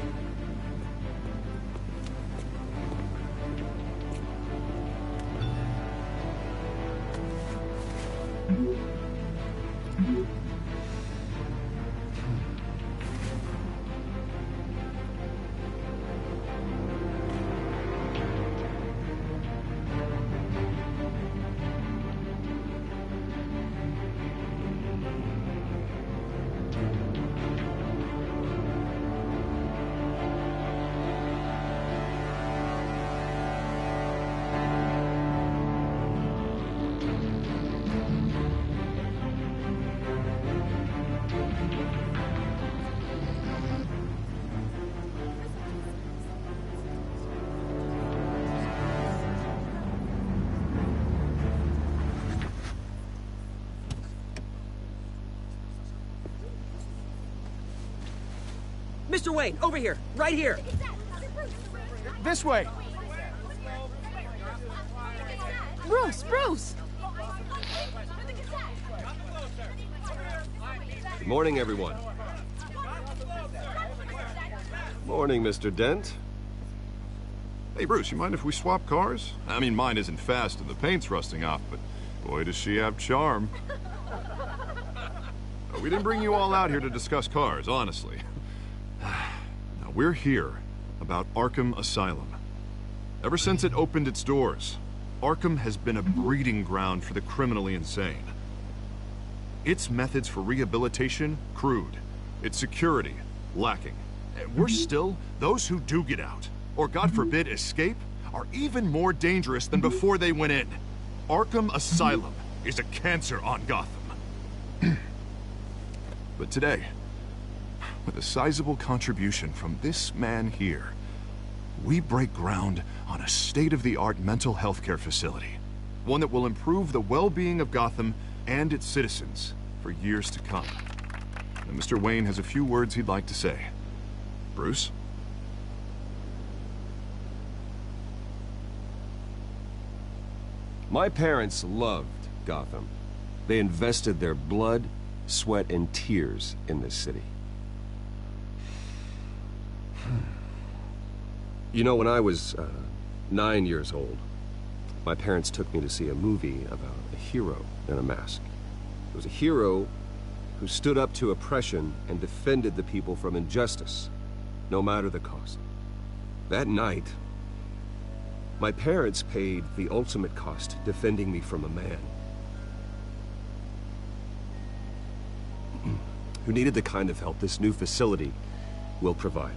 S16: Mr. Wayne, over here, right here.
S5: This way.
S8: Bruce!
S7: Good morning, everyone. Morning, Mr. Dent.
S4: Hey, Bruce, you mind if we swap cars? I mean, mine isn't fast and the paint's rusting off, but boy, does she have charm. We didn't bring you all out here to discuss cars, honestly. Now, we're here about Arkham Asylum. Ever since it opened its doors, Arkham has been a breeding ground for the criminally insane. Its methods for rehabilitation, crude. Its security, lacking. And worse still, those who do get out, or God forbid escape, are even more dangerous than before they went in. Arkham Asylum is a cancer on Gotham. But today, with a sizable contribution from this man here, we break ground on a state-of-the-art mental health care facility. One that will improve the well-being of Gotham and its citizens for years to come. And Mr. Wayne has a few words he'd like to say. Bruce?
S7: My parents loved Gotham. They invested their blood, sweat, and tears in this city. You know, when I was 9 years old, my parents took me to see a movie about a hero in a mask. It was a hero who stood up to oppression and defended the people from injustice, no matter the cost. That night, my parents paid the ultimate cost defending me from a man who needed the kind of help this new facility will provide.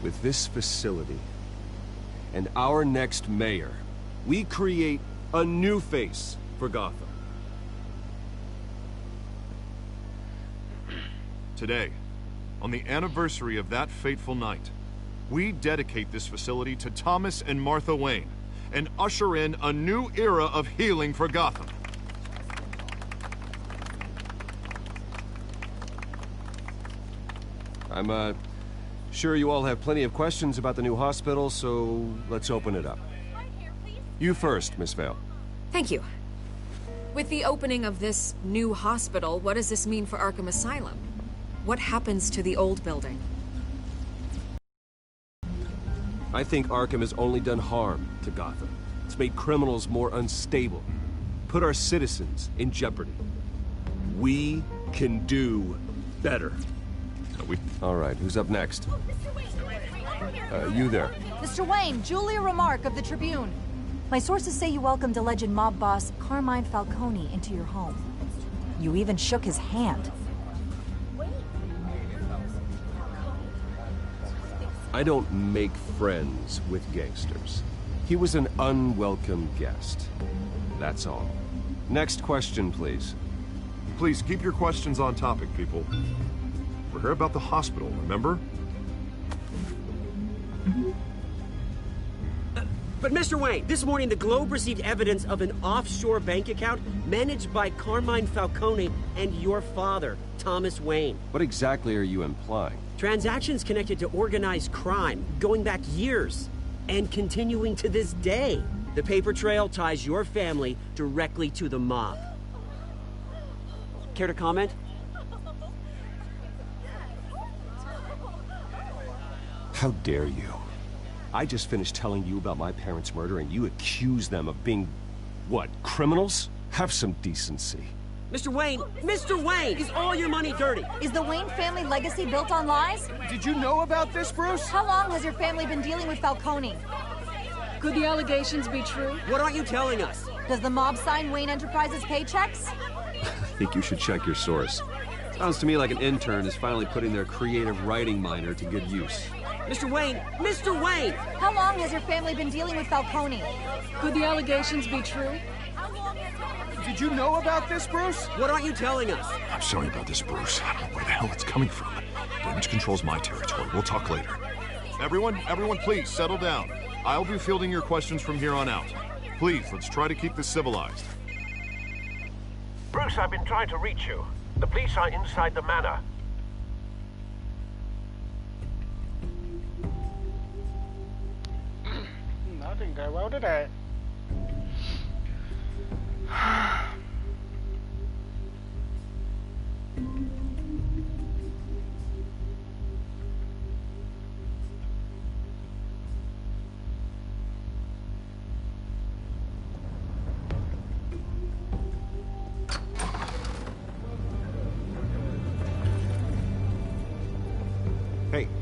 S7: With this facility and our next mayor, we create a new face for Gotham.
S4: Today, on the anniversary of that fateful night, we dedicate this facility to Thomas and Martha Wayne and usher in a new era of healing for Gotham.
S7: I'm sure you all have plenty of questions about the new hospital, so let's open it up. You first, Miss Vale.
S12: Thank you. With the opening of this new hospital, what does this mean for Arkham Asylum? What happens to the old building?
S7: I think Arkham has only done harm to Gotham. It's made criminals more unstable, put our citizens in jeopardy. We can do better. All right, who's up next? You there.
S17: Mr. Wayne, Julia Remark of the Tribune. My sources say you welcomed alleged mob boss Carmine Falcone into your home. You even shook his hand.
S7: I don't make friends with gangsters. He was an unwelcome guest. That's all. Next question, please.
S4: Please, keep your questions on topic, people. We're here about the hospital, remember?
S16: But Mr. Wayne, this morning the Globe received evidence of an offshore bank account managed by Carmine Falcone and your father, Thomas Wayne.
S7: What exactly are you implying?
S16: Transactions connected to organized crime, going back years, and continuing to this day. The paper trail ties your family directly to the mob. Care to comment?
S7: How dare you? I just finished telling you about my parents' murder and you accuse them of being, what, criminals? Have some decency.
S16: Mr. Wayne, is all your money dirty?
S17: Is the Wayne family legacy built on lies?
S5: Did you know about this, Bruce?
S17: How long has your family been dealing with Falcone?
S18: Could the allegations be true?
S16: What aren't you telling us?
S17: Does the mob sign Wayne Enterprises paychecks?
S7: I think you should check your source. Sounds to me like an intern is finally putting their creative writing minor to good use.
S16: Mr. Wayne!
S17: How long has your family been dealing with Falcone?
S18: Could the allegations be true?
S5: Did you know about this, Bruce?
S16: What aren't you telling us?
S4: I'm sorry about this, Bruce. I don't know where the hell it's coming from. Damage control's my territory. We'll talk later. Everyone, please, settle down. I'll be fielding your questions from here on out. Please, let's try to keep this civilized.
S19: Bruce, I've been trying to reach you. The police are inside the manor.
S1: That didn't go well, did it?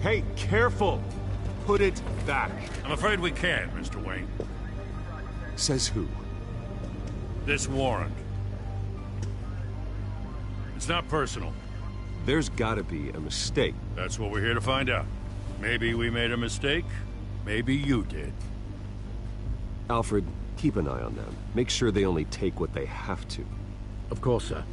S5: Hey, careful! Put it back.
S10: I'm afraid we can't, Mr. Wayne.
S7: Says who?
S10: This warrant. It's not personal.
S7: There's gotta be a mistake.
S10: That's what we're here to find out. Maybe we made a mistake. Maybe you did.
S7: Alfred, keep an eye on them. Make sure they only take what they have to.
S6: Of course, sir.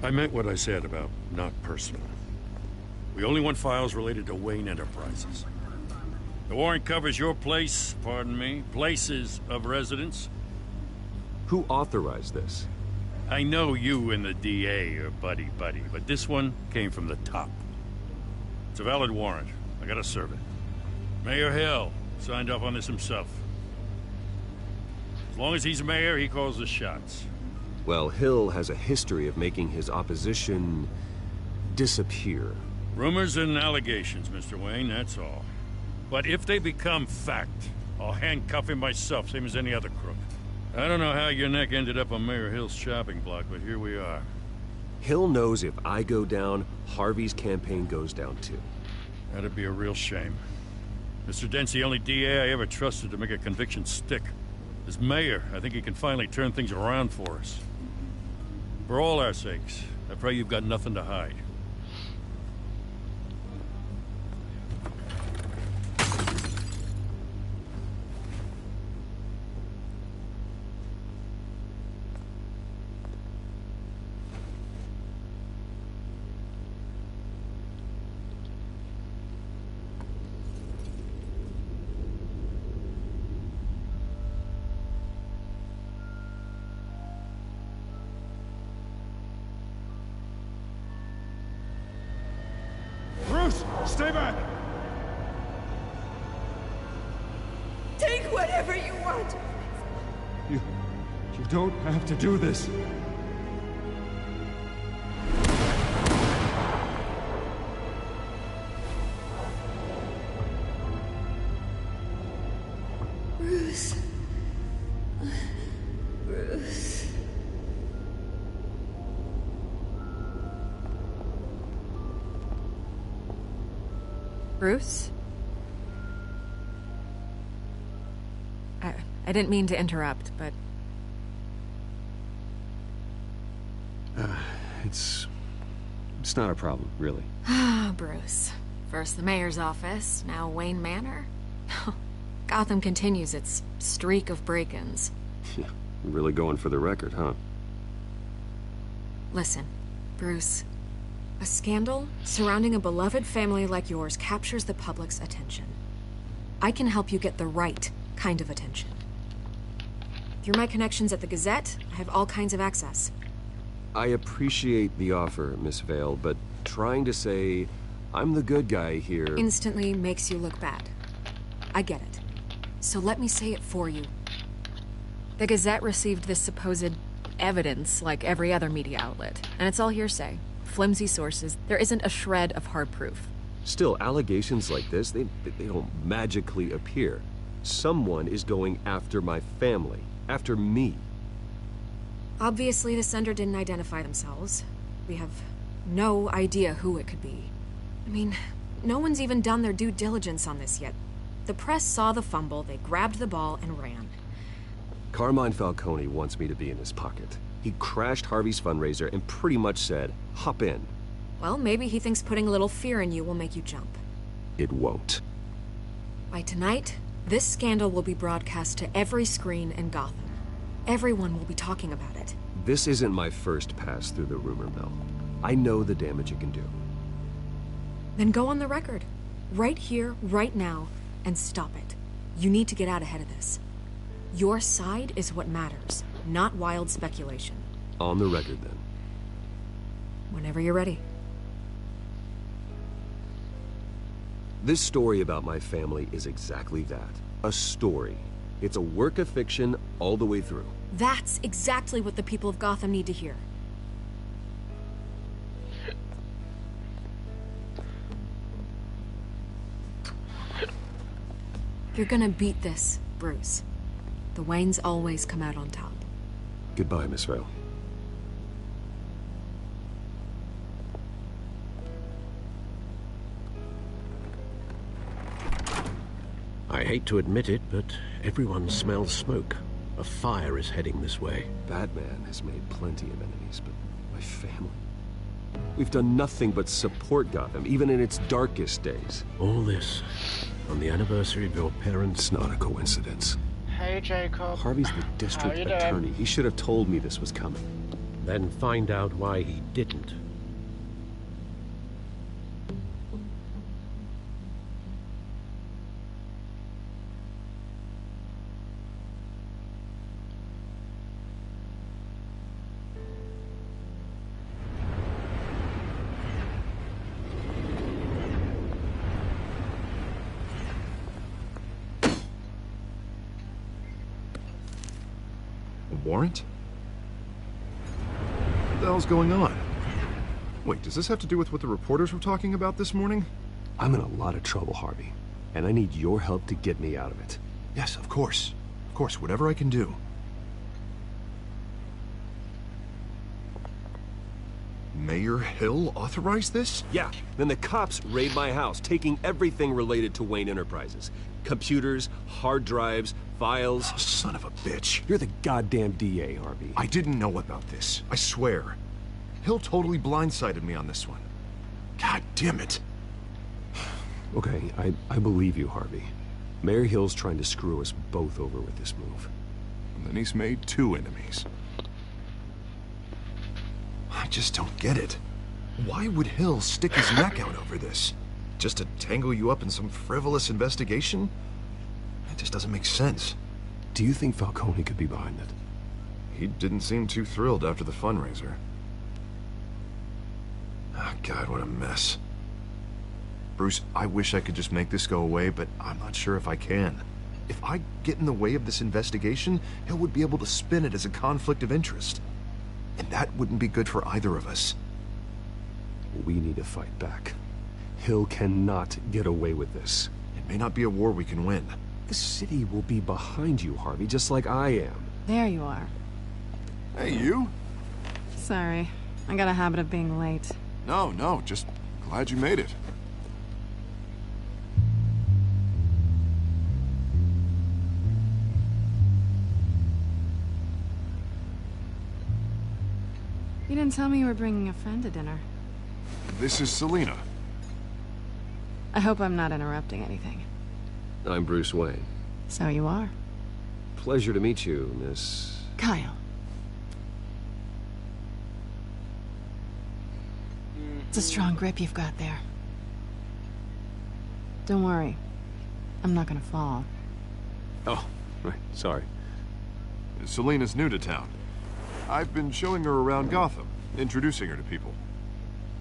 S10: I meant what I said about not personal. We only want files related to Wayne Enterprises. The warrant covers your places of residence.
S7: Who authorized this?
S10: I know you and the DA are buddy-buddy, but this one came from the top. It's a valid warrant. I gotta serve it. Mayor Hill signed off on this himself. As long as he's mayor, he calls the shots.
S7: Well, Hill has a history of making his opposition disappear.
S10: Rumors and allegations, Mr. Wayne, that's all. But if they become fact, I'll handcuff him myself, same as any other crook. I don't know how your neck ended up on Mayor Hill's shopping block, but here we are.
S7: Hill knows if I go down, Harvey's campaign goes down too.
S10: That'd be a real shame. Mr. Dent's the only DA I ever trusted to make a conviction stick. As mayor, I think he can finally turn things around for us. For all our sakes, I pray you've got nothing to hide.
S5: Stay back!
S11: Take whatever you want!
S5: You don't have to do this.
S11: Bruce. Bruce.
S12: Bruce? I didn't mean to interrupt, but...
S7: It's not a problem, really.
S12: Ah, Bruce. First the mayor's office, now Wayne Manor. Gotham continues its streak of break-ins.
S7: Yeah, really going for the record, huh?
S12: Listen, Bruce. A scandal surrounding a beloved family like yours captures the public's attention. I can help you get the right kind of attention. Through my connections at the Gazette, I have all kinds of access.
S7: I appreciate the offer, Miss Vale, but trying to say I'm the good guy here
S12: instantly makes you look bad. I get it. So let me say it for you. The Gazette received this supposed evidence like every other media outlet, and it's all hearsay. Flimsy sources. There isn't a shred of hard proof.
S7: Still, allegations like this, they don't magically appear. Someone is going after my family, after me.
S12: Obviously, the sender didn't identify themselves. We have no idea who it could be. I mean, no one's even done their due diligence on this yet. The press saw the fumble, they grabbed the ball and ran.
S7: Carmine Falcone wants me to be in his pocket. He crashed Harvey's fundraiser and pretty much said, hop in.
S12: Well, maybe he thinks putting a little fear in you will make you jump.
S7: It won't.
S12: By tonight, this scandal will be broadcast to every screen in Gotham. Everyone will be talking about it.
S7: This isn't my first pass through the rumor mill. I know the damage it can do.
S12: Then go on the record. Right here, right now, and stop it. You need to get out ahead of this. Your side is what matters, not wild speculation.
S7: On the record, then.
S12: Whenever you're ready.
S7: This story about my family is exactly that. A story. It's a work of fiction all the way through.
S12: That's exactly what the people of Gotham need to hear. You're gonna beat this, Bruce. The Waynes always come out on top.
S7: Goodbye, Miss Vale.
S6: I hate to admit it, but everyone smells smoke. A fire is heading this way.
S7: Batman has made plenty of enemies, but my family... We've done nothing but support Gotham, even in its darkest days.
S6: All this on the anniversary of your parents'
S7: It's not a coincidence.
S1: Hey, Jacob.
S7: Harvey's the district attorney. He should have told me this was coming.
S6: Then find out why he didn't.
S4: Warrant? What the hell's going on? Wait, does this have to do with what the reporters were talking about this morning?
S7: I'm in a lot of trouble, Harvey, and I need your help to get me out of it.
S4: Yes, of course. Of course, whatever I can do. Mayor Hill authorized this?
S7: Yeah, then the cops raid my house, taking everything related to Wayne Enterprises. Computers, hard drives, files.
S4: Oh, son of a bitch.
S7: You're the goddamn DA, Harvey.
S4: I didn't know about this. I swear. Hill totally blindsided me on this one. God damn it.
S7: Okay, I believe you, Harvey. Mayor Hill's trying to screw us both over with this move.
S4: And then he's made two enemies. I just don't get it. Why would Hill stick his neck out over this? Just to tangle you up in some frivolous investigation? It just doesn't make sense.
S7: Do you think Falcone could be behind it?
S4: He didn't seem too thrilled after the fundraiser. Oh, God, what a mess. Bruce, I wish I could just make this go away, but I'm not sure if I can. If I get in the way of this investigation, Hill would be able to spin it as a conflict of interest. And that wouldn't be good for either of us.
S7: We need to fight back. Hill cannot get away with this.
S4: It may not be a war we can win.
S7: The city will be behind you, Harvey, just like I am.
S17: There you are.
S4: Hey, you?
S17: Sorry. I got a habit of being late.
S4: No, just glad you made it.
S17: You didn't tell me you were bringing a friend to dinner.
S4: This is Selina.
S8: I hope I'm not interrupting anything.
S7: I'm Bruce Wayne.
S8: So you are.
S7: Pleasure to meet you, Miss...
S8: Kyle. It's a strong grip you've got there. Don't worry. I'm not gonna fall.
S7: Oh, right. Sorry.
S4: Selena's new to town. I've been showing her around Gotham, introducing her to people.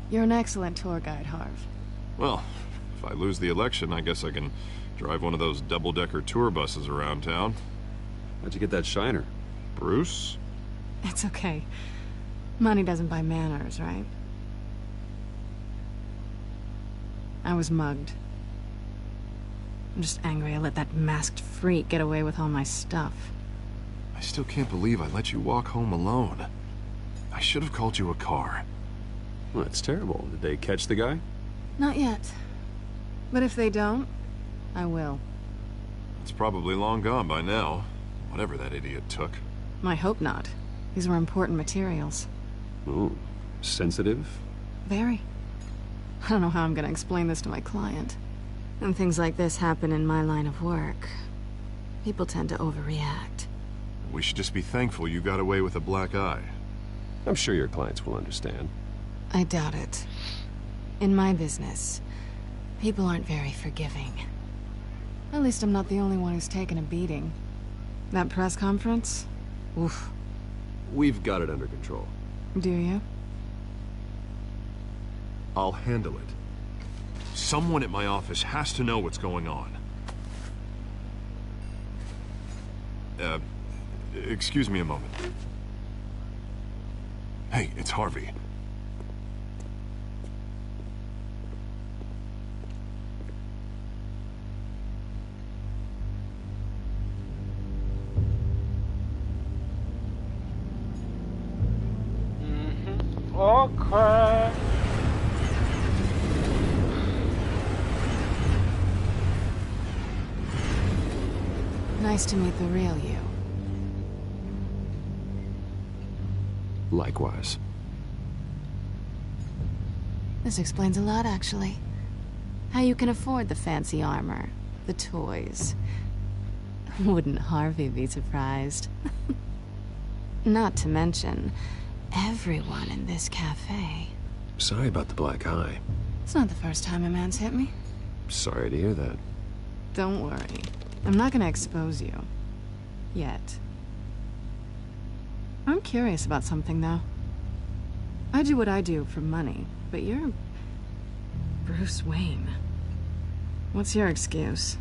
S8: You're an excellent tour guide, Harv.
S4: Well, if I lose the election, I guess I can drive one of those double-decker tour buses around town.
S7: How'd you get that shiner?
S4: Bruce?
S8: It's okay. Money doesn't buy manners, right? I was mugged. I'm just angry I let that masked freak get away with all my stuff.
S4: I still can't believe I let you walk home alone. I should have called you a car.
S7: Well, that's terrible. Did they catch the guy?
S8: Not yet. But if they don't, I will.
S4: It's probably long gone by now, whatever that idiot took.
S8: I hope not. These were important materials.
S7: Ooh, sensitive?
S8: Very. I don't know how I'm gonna explain this to my client. When things like this happen in my line of work, people tend to overreact.
S4: We should just be thankful you got away with a black eye.
S7: I'm sure your clients will understand.
S8: I doubt it. In my business, people aren't very forgiving. At least I'm not the only one who's taken a beating. That press conference? Oof.
S7: We've got it under control.
S8: Do you?
S4: I'll handle it. Someone at my office has to know what's going on. Excuse me a moment. Hey, it's Harvey.
S1: Okay.
S8: Nice to meet the real you.
S7: Likewise.
S8: This explains a lot, actually. How you can afford the fancy armor, the toys. Wouldn't Harvey be surprised? Not to mention, everyone in this cafe.
S7: Sorry about the black eye.
S8: It's not the first time a man's hit me.
S7: Sorry to hear that.
S8: Don't worry. I'm not gonna expose you. Yet. I'm curious about something, though. I do what I do for money, but you're... Bruce Wayne. What's your excuse?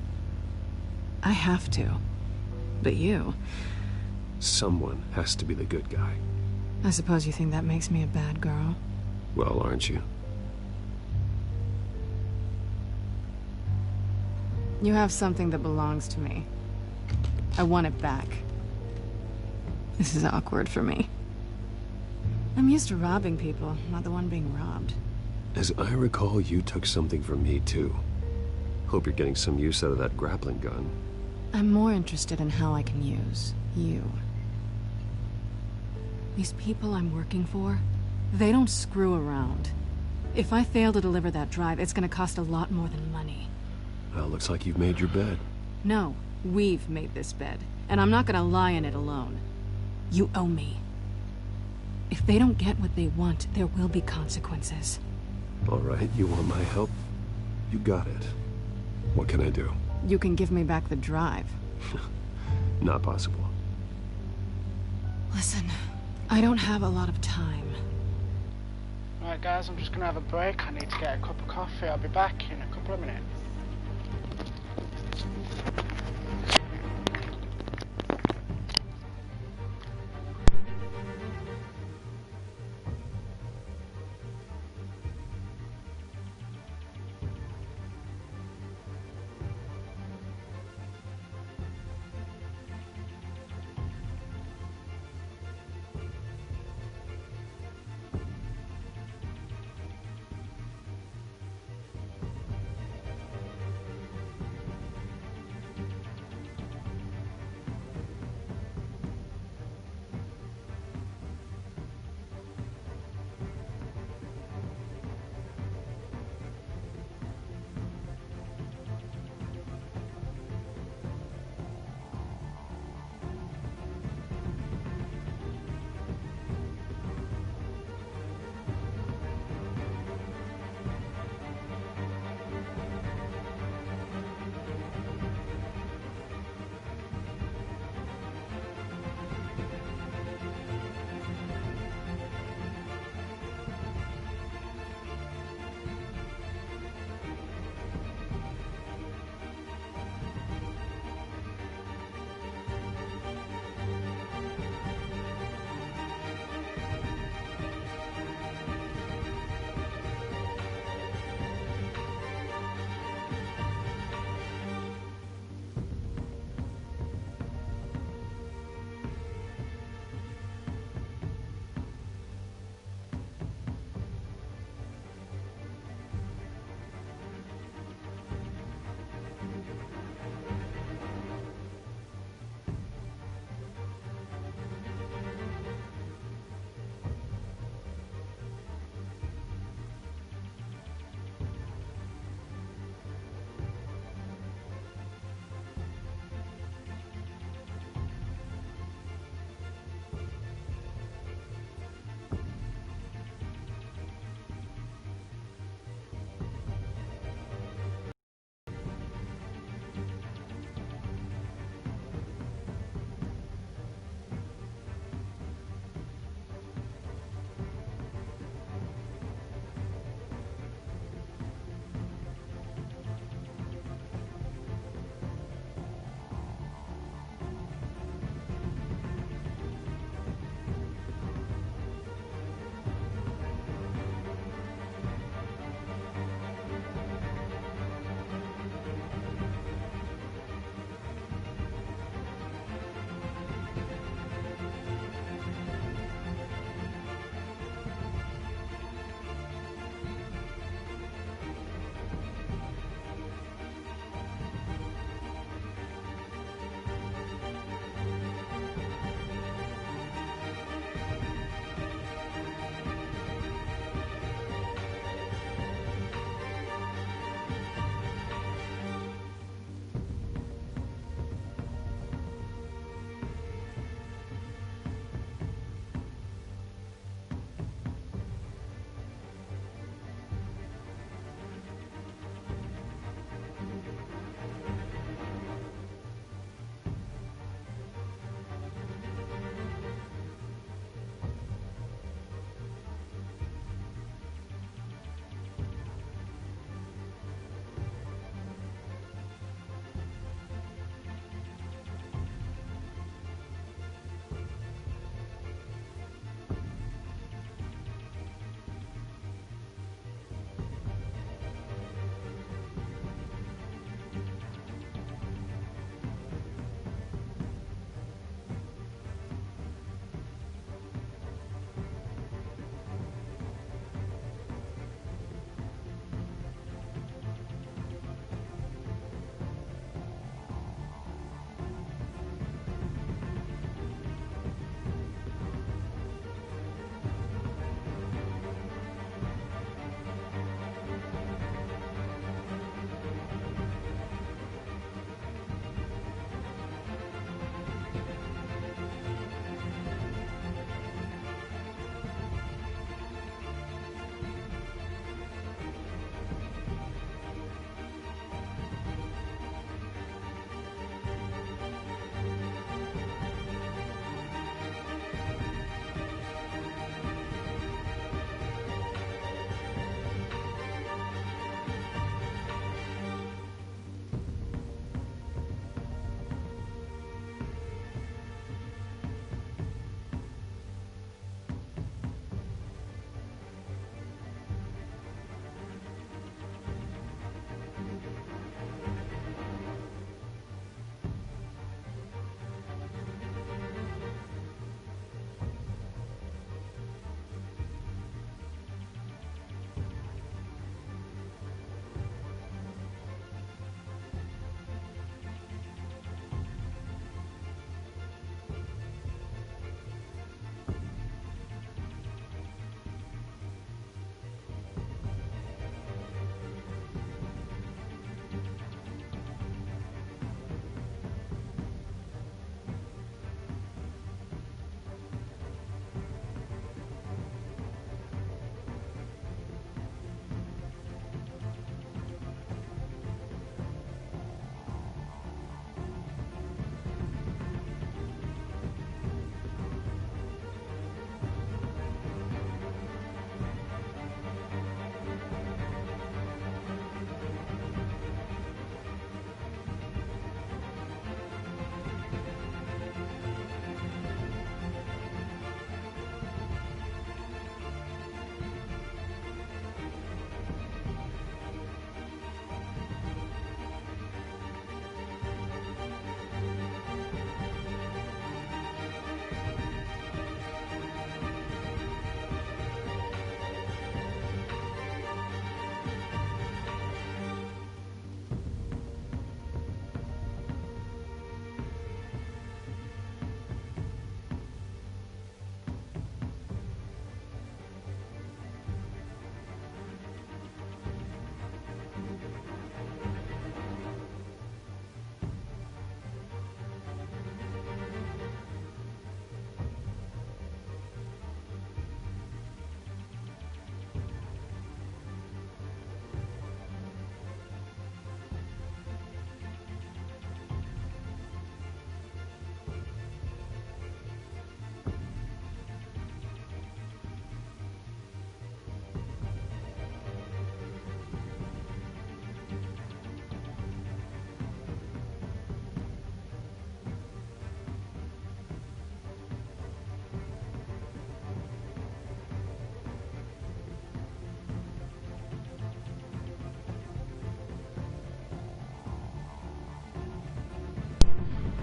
S8: I have to. But you...
S7: Someone has to be the good guy.
S8: I suppose you think that makes me a bad girl?
S7: Well, aren't you?
S8: You have something that belongs to me. I want it back. This is awkward for me. I'm used to robbing people, not the one being robbed.
S7: As I recall, you took something from me, too. Hope you're getting some use out of that grappling gun.
S8: I'm more interested in how I can use you. These people I'm working for, they don't screw around. If I fail to deliver that drive, it's gonna cost a lot more than money.
S7: Well, looks like you've made your bed.
S8: No, we've made this bed, and I'm not gonna lie in it alone. You owe me. If they don't get what they want, there will be consequences.
S7: All right, you want my help? You got it. What can I do?
S8: You can give me back the drive.
S7: Not possible.
S8: Listen, I don't have a lot of time.
S1: Right guys, I'm just gonna have a break. I need to get a cup of coffee. I'll be back in a couple of minutes.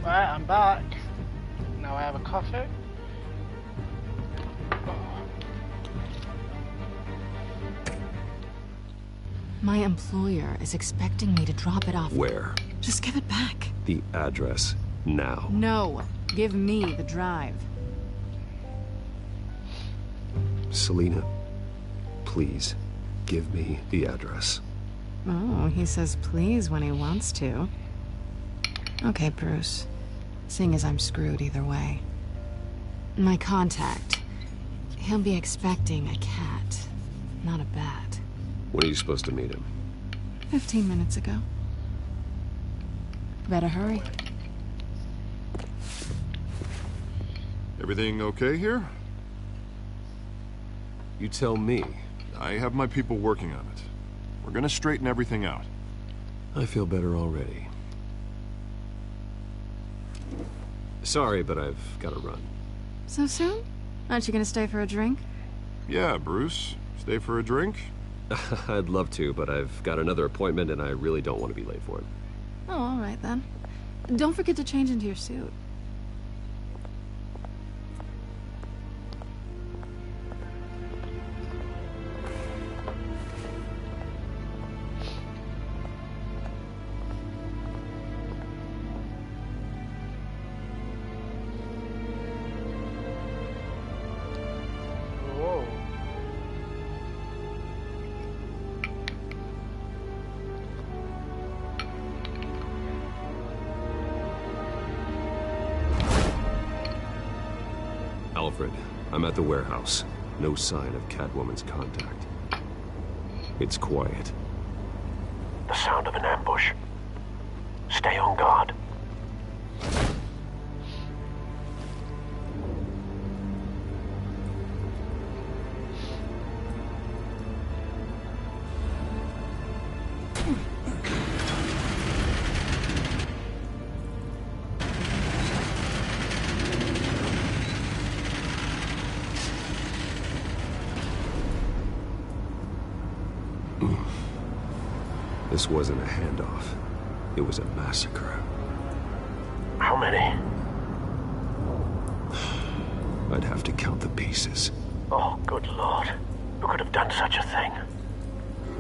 S1: Right, I'm back. Now I have a coffee.
S8: My employer is expecting me to drop it off.
S7: Where?
S8: Just give it back.
S7: The address, now.
S8: No, give me the drive.
S7: Selina, please, give me the address.
S8: Oh, he says please when he wants to. Okay, Bruce. Seeing as I'm screwed either way. My contact. He'll be expecting a cat, not a bat.
S7: When are you supposed to meet him?
S8: 15 minutes ago. Better hurry.
S4: Everything okay here?
S7: You tell me.
S4: I have my people working on it. We're gonna straighten everything out.
S7: I feel better already. Sorry, but I've got to run.
S8: So soon? Aren't you gonna stay for a drink?
S4: Yeah, Bruce. Stay for a drink?
S7: I'd love to, but I've got another appointment and I really don't want to be late for it.
S8: Oh, all right then. Don't forget to change into your suit.
S7: Alfred, I'm at the warehouse. No sign of Catwoman's contact. It's quiet.
S19: The sound of an ambush. Stay on guard.
S7: This wasn't a handoff. It was a massacre.
S19: How many?
S7: I'd have to count the pieces.
S19: Oh, good Lord. Who could have done such a thing?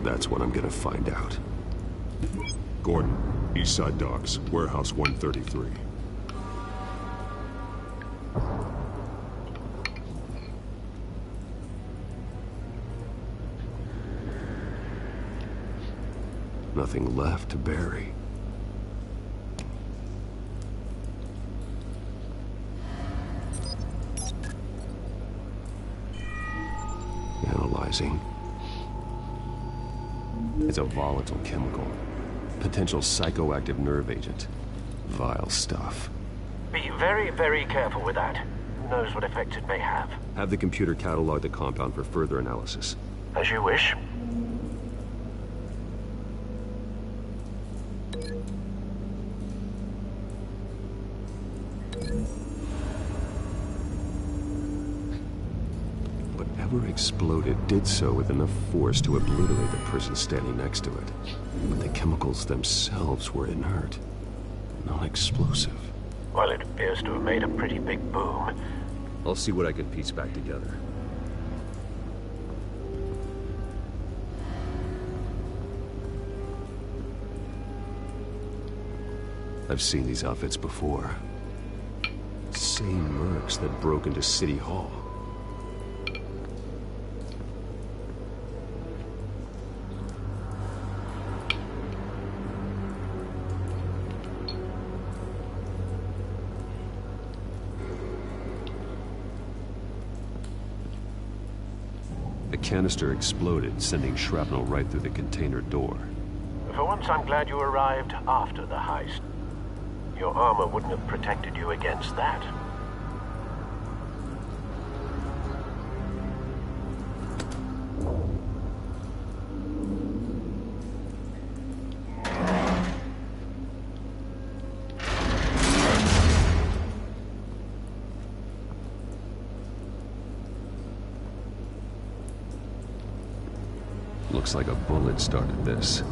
S7: That's what I'm gonna find out.
S3: Gordon, East Side Docks, Warehouse 133.
S7: Nothing left to bury. Analyzing. It's a volatile chemical. Potential psychoactive nerve agent. Vile stuff.
S19: Be very, very careful with that. Who knows what effect it may have.
S7: Have the computer catalog the compound for further analysis.
S19: As you wish.
S7: Whatever exploded did so with enough force to obliterate the person standing next to it. But the chemicals themselves were inert, non-explosive.
S19: Well, it appears to have made a pretty big boom.
S7: I'll see what I can piece back together. I've seen these outfits before. Same mercs that broke into City Hall. The canister exploded, sending shrapnel right through the container door.
S19: For once, I'm glad you arrived after the heist. Your armor wouldn't have protected you against that.
S7: Looks like a bullet started this.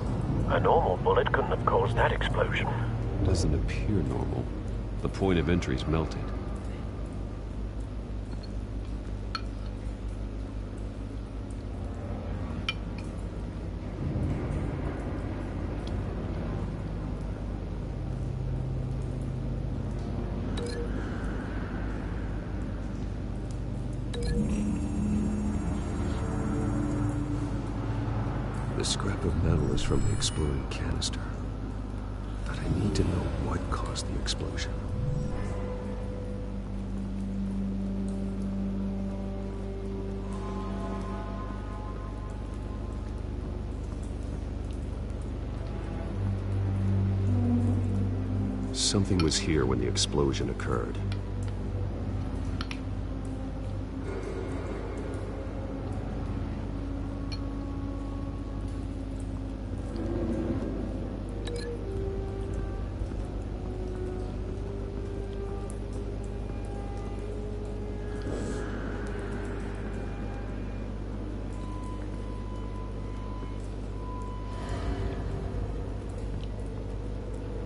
S19: A normal bullet couldn't have caused that explosion.
S7: Doesn't appear normal. The point of entry's melted. The scrap of metal is from the exploding canister. But I need to know what caused the explosion. Something was here when the explosion occurred.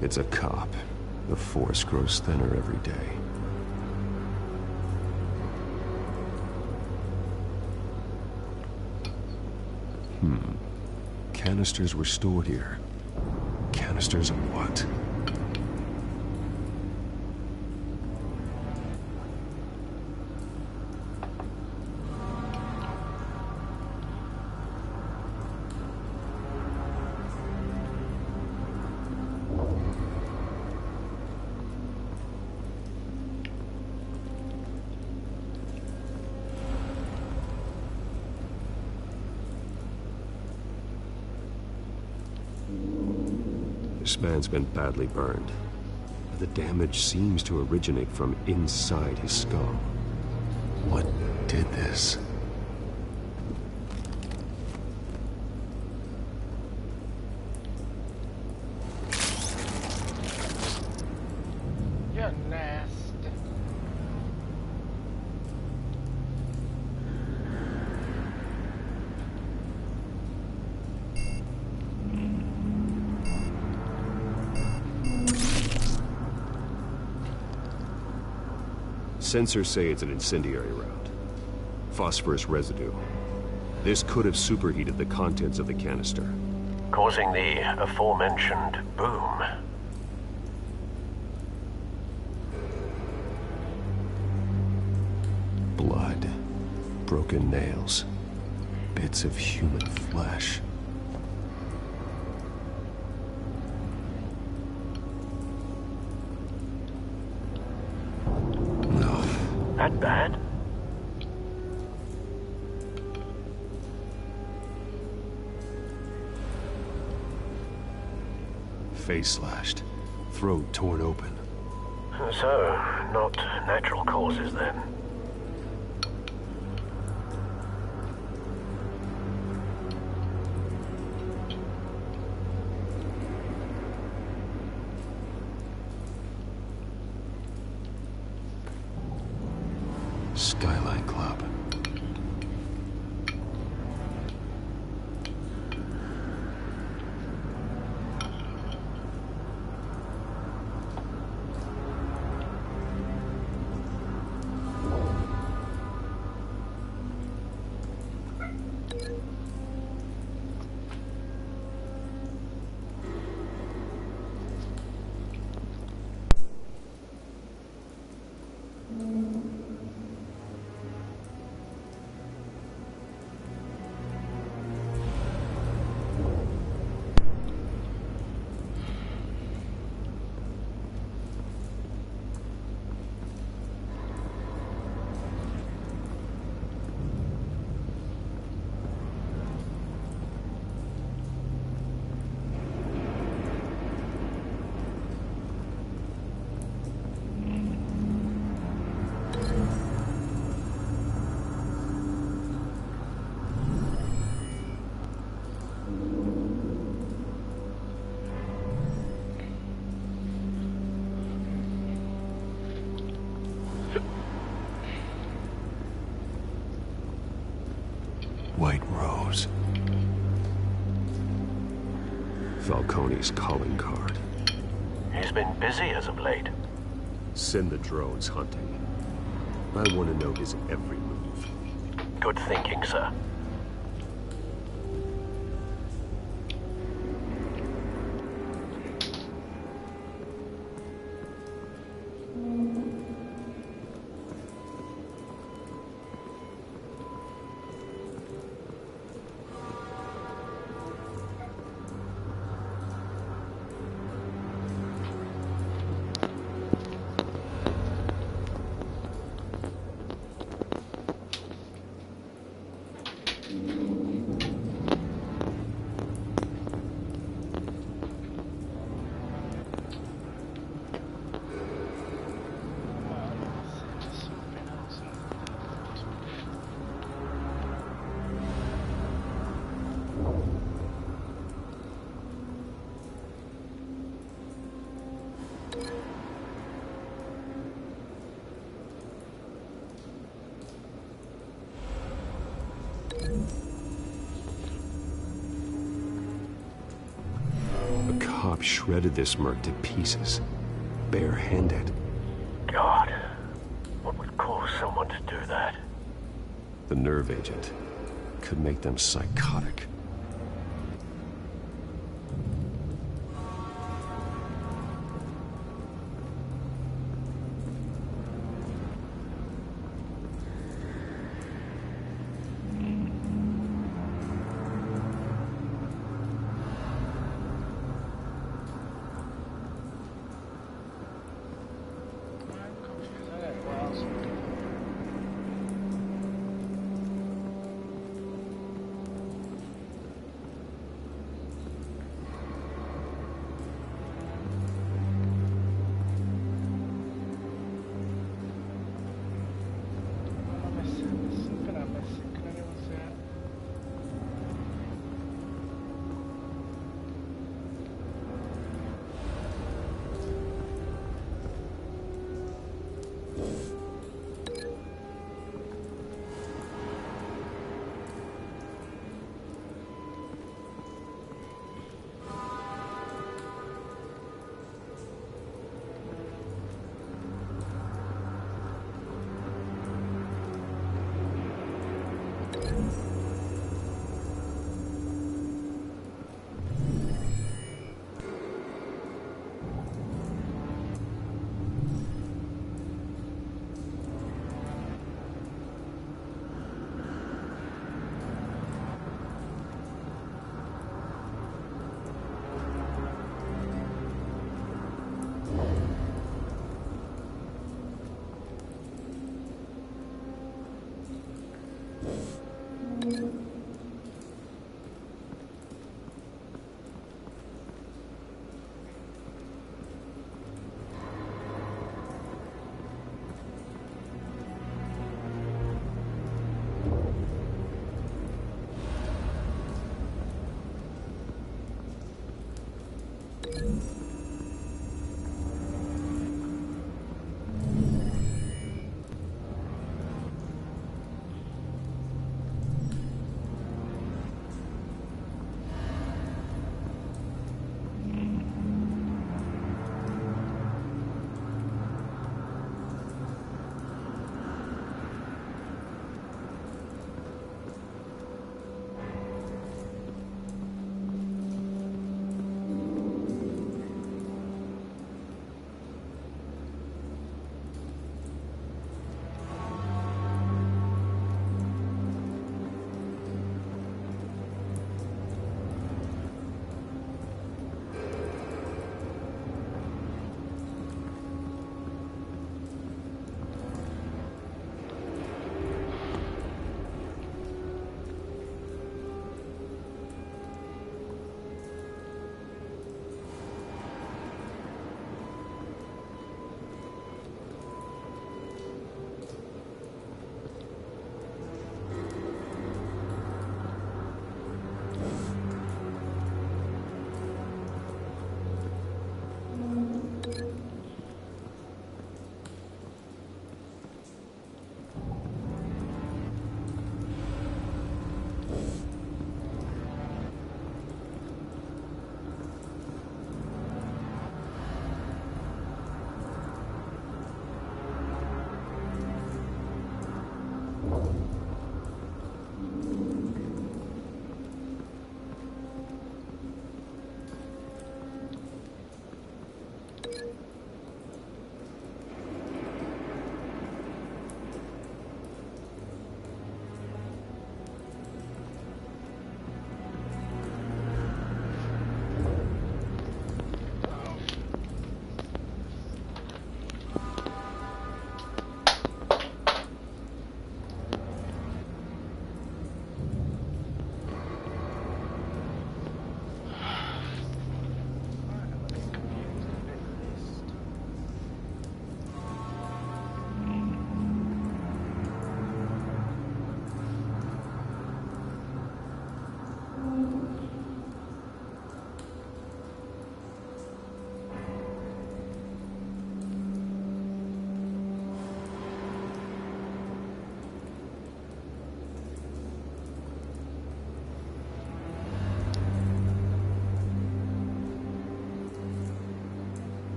S7: It's a cop. The force grows thinner every day. Canisters were stored here. Canisters of what? This man's been badly burned. The damage seems to originate from inside his skull. What did this?
S1: You're nasty.
S7: Sensors say it's an incendiary round. Phosphorus residue. This could have superheated the contents of the canister,
S19: causing the aforementioned boom.
S7: Blood, broken nails, bits of human flesh.
S19: That bad?
S7: Face slashed, throat torn open.
S19: So, not natural causes then.
S7: Skyline Club. White Rose. Falcone's calling card.
S19: He's been busy as of late.
S7: Send the drones hunting. I want to know his every move.
S19: Good thinking, sir.
S7: Shredded this merc to pieces, bare-handed.
S19: God, what would cause someone to do that?
S7: The nerve agent could make them psychotic.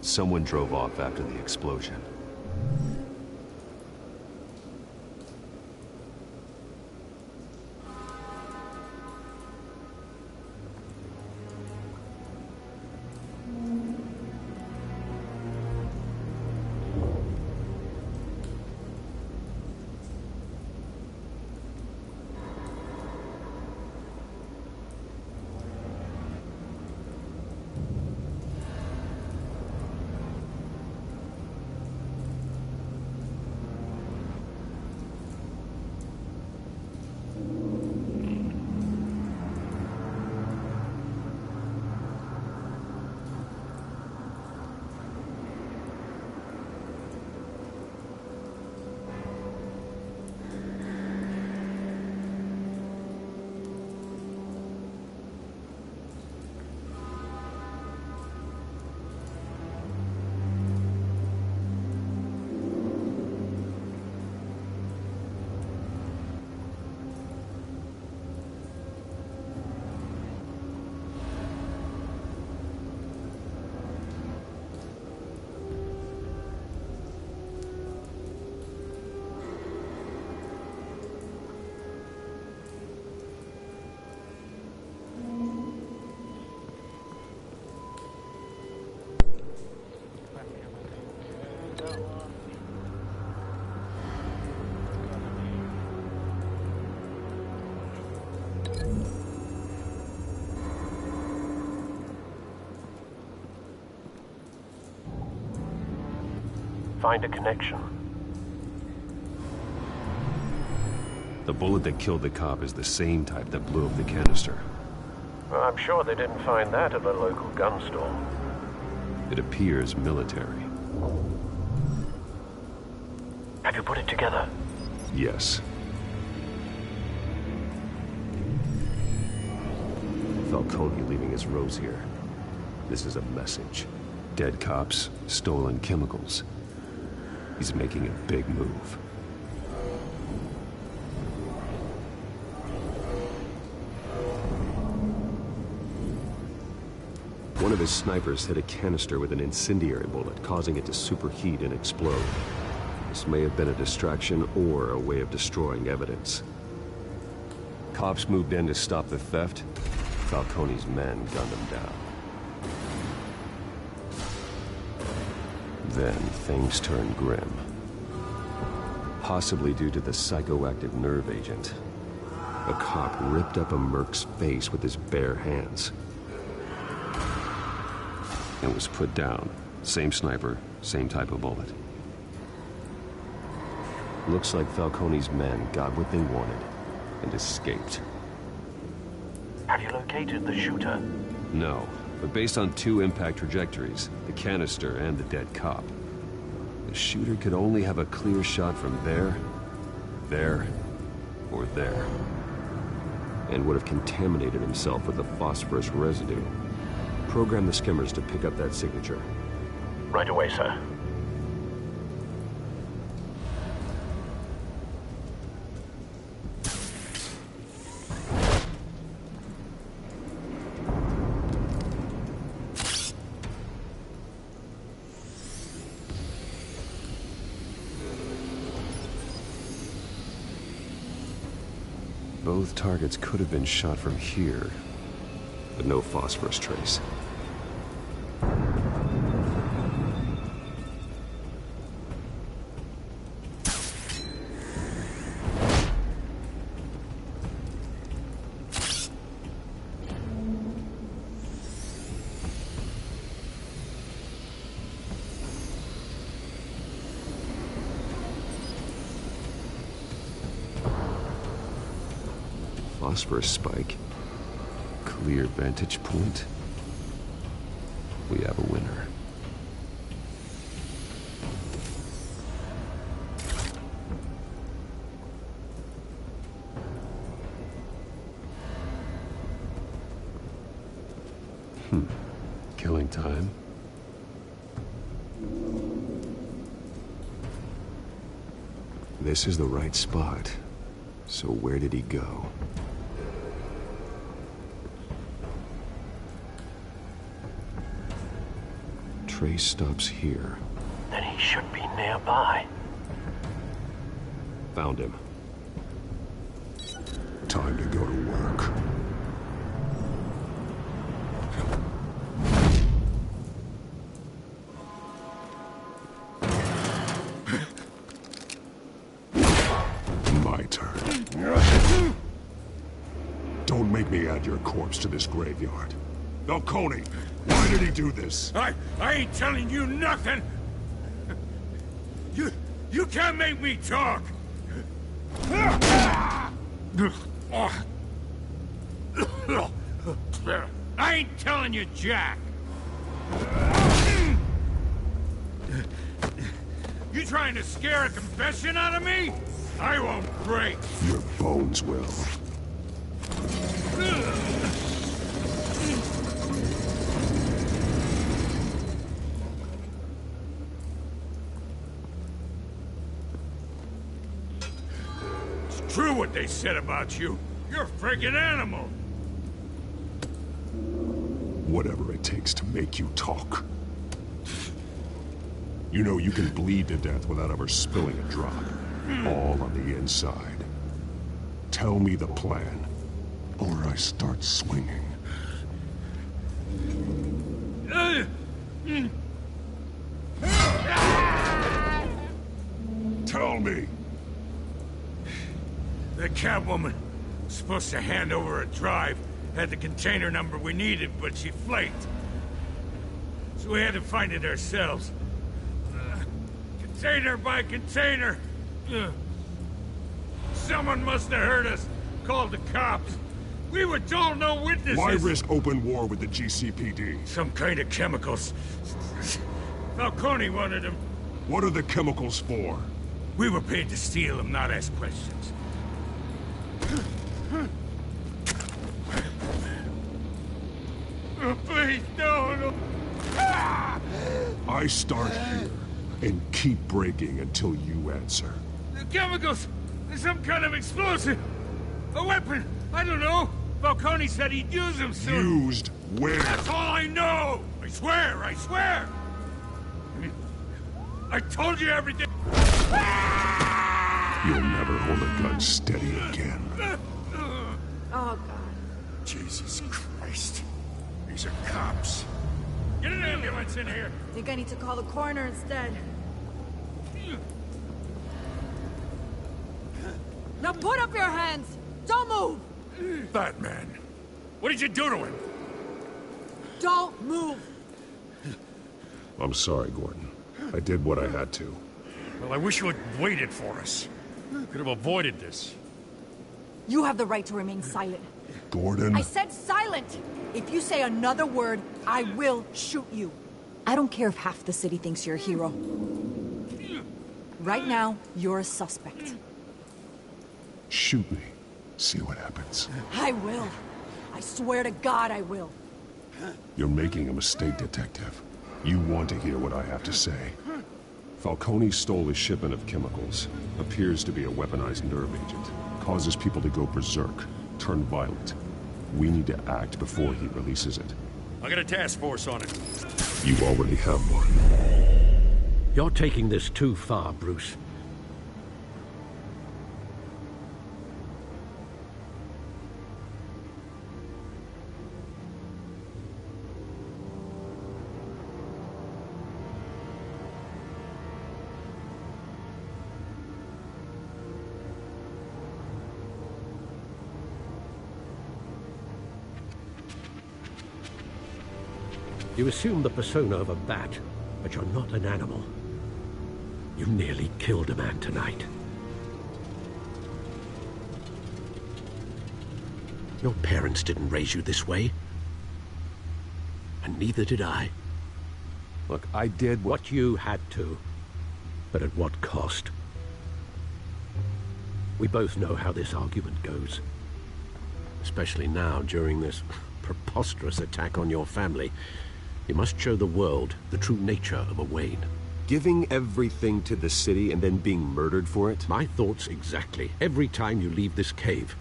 S7: Someone drove off after the explosion.
S19: Find a connection.
S7: The bullet that killed the cop is the same type that blew up the canister.
S19: Well, I'm sure they didn't find that at a local gun store.
S7: It appears military.
S19: Have you put it together?
S7: Yes. Falcone leaving his rose here. This is a message. Dead cops, stolen chemicals. He's making a big move. One of his snipers hit a canister with an incendiary bullet, causing it to superheat and explode. This may have been a distraction or a way of destroying evidence. Cops moved in to stop the theft. Falcone's men gunned him down. Then things turned grim. Possibly due to the psychoactive nerve agent. A cop ripped up a merc's face with his bare hands. And was put down. Same sniper, same type of bullet. Looks like Falcone's men got what they wanted and escaped.
S19: Have you located the shooter?
S7: No, but based on two impact trajectories, the canister and the dead cop, the shooter could only have a clear shot from there, or there, and would have contaminated himself with the phosphorus residue. Program the skimmers to pick up that signature.
S19: Right away, sir.
S7: Both targets could have been shot from here, but no phosphorus trace. Phosphorus spike. Clear vantage point. We have a winner. Killing time.
S3: This is the right spot. So where did he go? Trace stops here.
S19: Then he should be nearby.
S3: Found him. Time to go to work. My turn. Don't make me add your corpse to this graveyard. Falcone, why did he do this?
S13: I ain't telling you nothing! You can't make me talk! I ain't telling you, Jack! You trying to scare a confession out of me? I won't break!
S3: Your bones will.
S13: It's true what they said about you. You're a friggin' animal!
S3: Whatever it takes to make you talk. You know you can bleed to death without ever spilling a drop. All on the inside. Tell me the plan, or I start swinging. Tell me!
S13: The Catwoman was supposed to hand over a drive, had the container number we needed, but she flaked. So we had to find it ourselves. Container by container. Someone must have heard us, called the cops. We were told no witnesses.
S3: Why risk open war with the GCPD?
S13: Some kind of chemicals. Falcone wanted them.
S3: What are the chemicals for?
S13: We were paid to steal them, not ask questions. Oh, please, no.
S3: I start here and keep breaking until you answer.
S13: The chemicals! There's some kind of explosive! A weapon! I don't know! Falcone said he'd use them soon!
S3: Used where?
S13: That's all I know! I swear! I told you everything!
S3: You'll never hold a gun steady again.
S9: Oh, God.
S13: Jesus Christ. These are cops. Get an ambulance in here!
S17: Think I need to call the coroner instead. Now put up your hands! Don't move!
S13: Batman, what did you do to him?
S17: Don't move!
S3: I'm sorry, Gordon. I did what I had to.
S13: Well, I wish you had waited for us. Could have avoided this.
S17: You have the right to remain silent.
S3: Gordon?
S17: I said silent! If you say another word, I will shoot you. I don't care if half the city thinks you're a hero. Right now, you're a suspect.
S3: Shoot me. See what happens.
S17: I will. I swear to God I will.
S3: You're making a mistake, Detective. You want to hear what I have to say. Falcone stole a shipment of chemicals. Appears to be a weaponized nerve agent. Causes people to go berserk, turn violent. We need to act before he releases it.
S13: I got a task force on it.
S3: You already have one.
S6: You're taking this too far, Bruce. You assume the persona of a bat, but you're not an animal. You nearly killed a man tonight. Your parents didn't raise you this way. And neither did I.
S3: Look, I did
S6: what you had to. But at what cost? We both know how this argument goes. Especially now, during this preposterous attack on your family. You must show the world the true nature of a Wayne.
S7: Giving everything to the city and then being murdered for it?
S6: My thoughts exactly. Every time you leave this cave.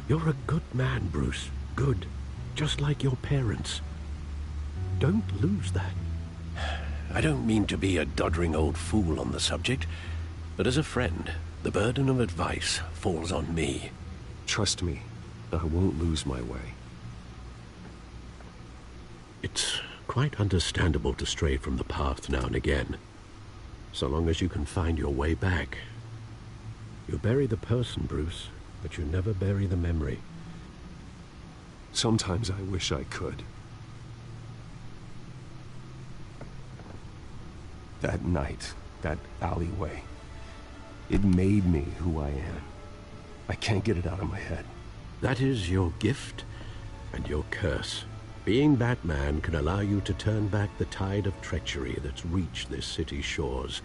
S6: You're a good man, Bruce. Good. Just like your parents. Don't lose that.
S20: I don't mean to be a doddering old fool on the subject, but as a friend, the burden of advice falls on me.
S7: Trust me, I won't lose my way.
S6: It's quite understandable to stray from the path now and again, so long as you can find your way back. You bury the person, Bruce, but you never bury the memory.
S7: Sometimes I wish I could. That night, that alleyway, it made me who I am. I can't get it out of my head.
S6: That is your gift and your curse. Being Batman can allow you to turn back the tide of treachery that's reached this city's shores,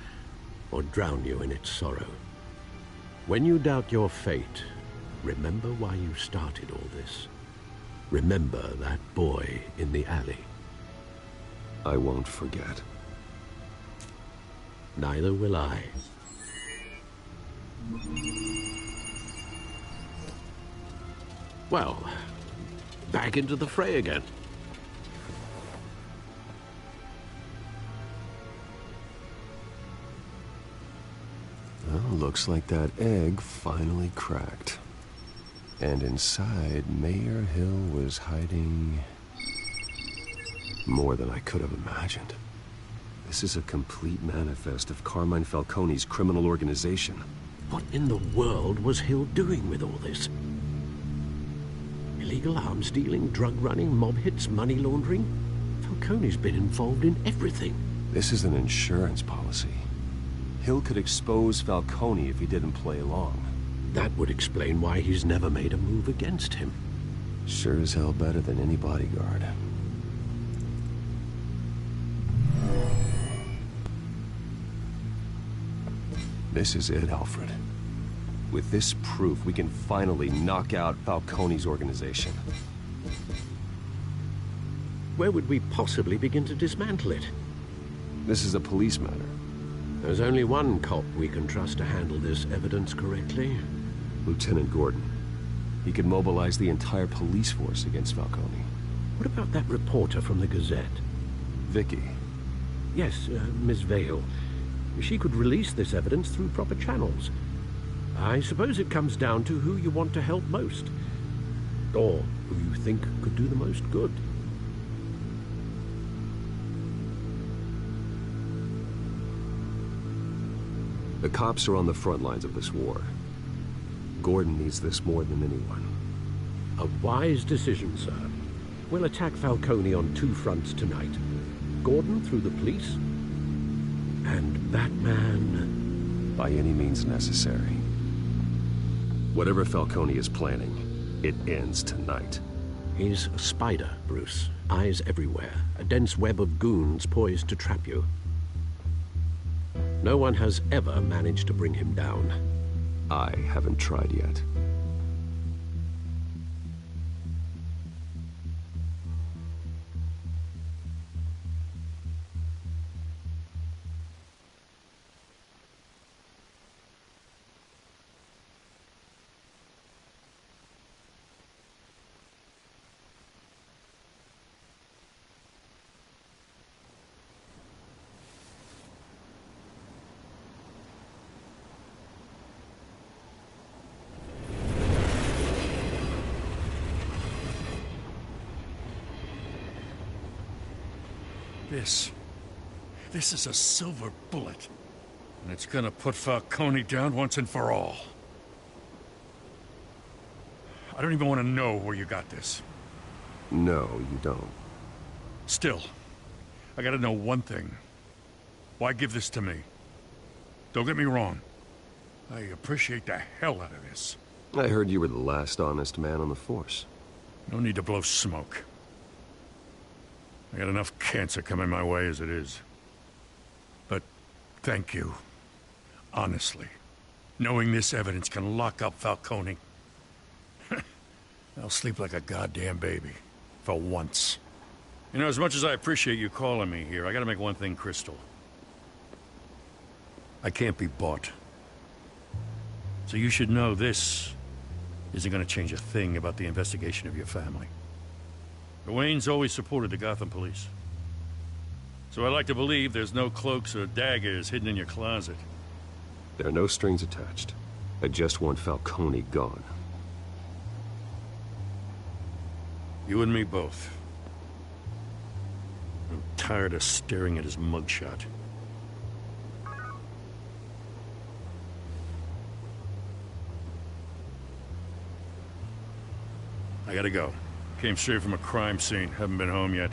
S6: or drown you in its sorrow. When you doubt your fate, remember why you started all this. Remember that boy in the alley.
S7: I won't forget.
S6: Neither will I. Well, back into the fray again.
S7: Well, looks like that egg finally cracked. And inside, Mayor Hill was hiding more than I could have imagined. This is a complete manifest of Carmine Falcone's criminal organization.
S6: What in the world was Hill doing with all this? Illegal arms dealing, drug running, mob hits, money laundering? Falcone's been involved in everything.
S7: This is an insurance policy. Hill could expose Falcone if he didn't play along.
S6: That would explain why he's never made a move against him.
S7: Sure as hell better than any bodyguard. This is it, Alfred. With this proof, we can finally knock out Falcone's organization.
S6: Where would we possibly begin to dismantle it?
S7: This is a police matter.
S6: There's only one cop we can trust to handle this evidence correctly.
S7: Lieutenant Gordon. He could mobilize the entire police force against Falcone.
S6: What about that reporter from the Gazette?
S7: Vicky.
S6: Yes, Miss Vale. She could release this evidence through proper channels. I suppose it comes down to who you want to help most. Or who you think could do the most good.
S7: The cops are on the front lines of this war. Gordon needs this more than anyone.
S6: A wise decision, sir. We'll attack Falcone on two fronts tonight. Gordon through the police, and Batman...
S7: by any means necessary. Whatever Falcone is planning, it ends tonight.
S6: He's a spider, Bruce. Eyes everywhere. A dense web of goons poised to trap you. No one has ever managed to bring him down.
S7: I haven't tried yet.
S13: This is a silver bullet. And it's gonna put Falcone down once and for all. I don't even want to know where you got this.
S7: No, you don't.
S13: Still, I gotta know one thing. Why give this to me? Don't get me wrong. I appreciate the hell out of this.
S7: I heard you were the last honest man on the force.
S13: No need to blow smoke. I got enough cancer coming my way as it is. But thank you. Honestly. Knowing this evidence can lock up Falcone. I'll sleep like a goddamn baby.
S10: For once. You know, as much as I appreciate you calling me here, I gotta make one thing crystal. I can't be bought. So you should know this isn't gonna change a thing about the investigation of your family. The Waynes always supported the Gotham police. So I like to believe there's no cloaks or daggers hidden in your closet.
S7: There are no strings attached. I just want Falcone gone.
S10: You and me both. I'm tired of staring at his mugshot. I gotta go. Came straight from a crime scene. Haven't been home yet.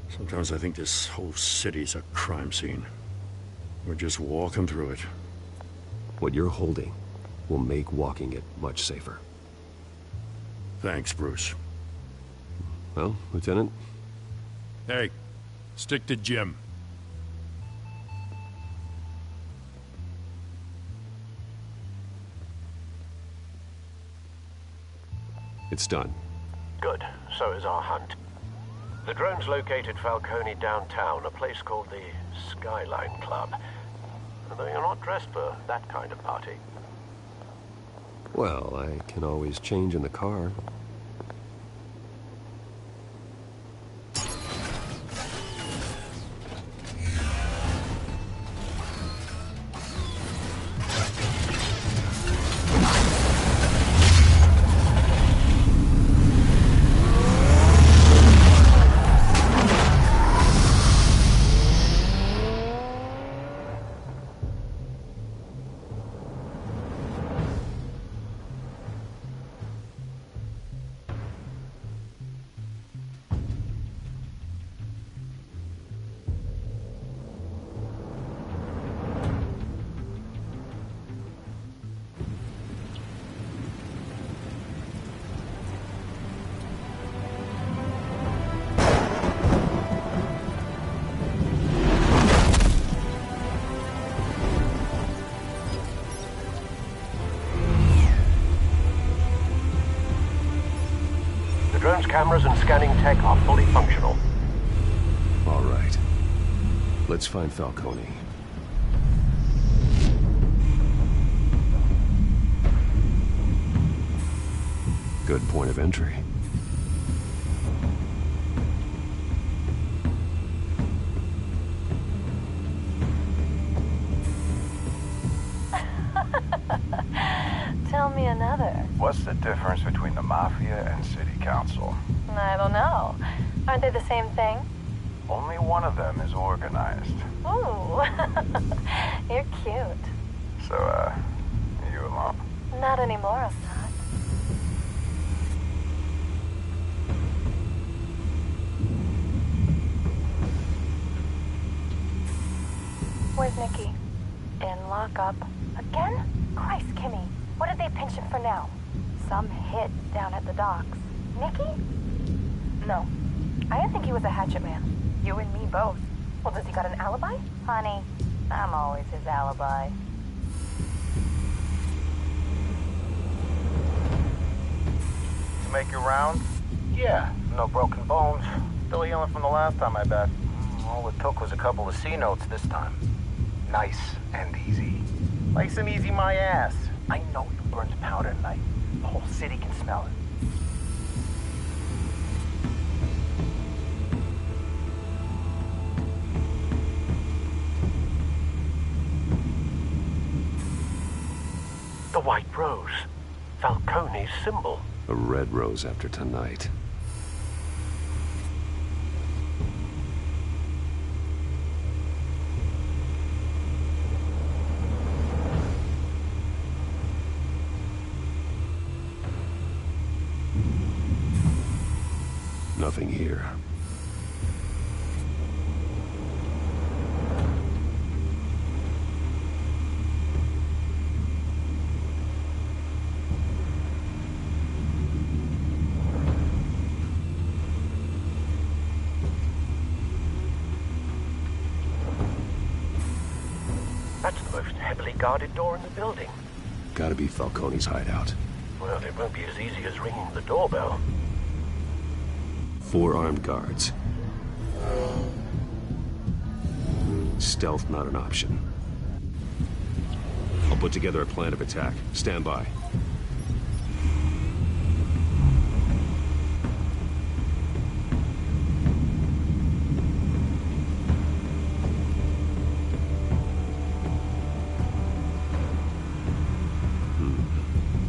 S10: Sometimes I think this whole city's a crime scene. We're just walking through it.
S7: What you're holding will make walking it much safer.
S10: Thanks, Bruce.
S7: Well, Lieutenant?
S13: Hey, stick to Jim.
S7: It's done.
S19: Good. So is our hunt. The drones located Falcone downtown, a place called the Skyline Club. Though you're not dressed for that kind of party.
S7: Well, I can always change in the car.
S19: Drone's cameras and scanning tech are fully functional.
S7: All right. Let's find Falcone. Good point of entry.
S21: Tell me another.
S22: What's the difference between the Mafia and City Council?
S21: I don't know. Aren't they the same thing?
S22: Only one of them is organized.
S21: Ooh. You're cute.
S22: So, you alone?
S21: Not anymore, I'm not. Where's Nicky? In lockup. Again? Christ, Kimmy. What did they pinch him for now? Some hit down at the docks. Nicky? No. I didn't think he was a hatchet man. You and me both. Well, does he got an alibi? Honey, I'm always his alibi.
S22: You make your rounds? Yeah, no broken bones. Still healing from the last time, I bet. All it took was a couple of C notes this time. Nice and easy. Nice and easy, my ass. I know you burned powder tonight. The whole city can smell it.
S19: The White Rose. Falcone's symbol.
S7: A red rose after tonight. Nothing here.
S19: That's the most heavily guarded door in the building.
S7: Gotta be Falcone's hideout.
S19: Well, it won't be as easy as ringing the doorbell.
S7: 4 armed guards. Stealth not an option. I'll put together a plan of attack. Stand by.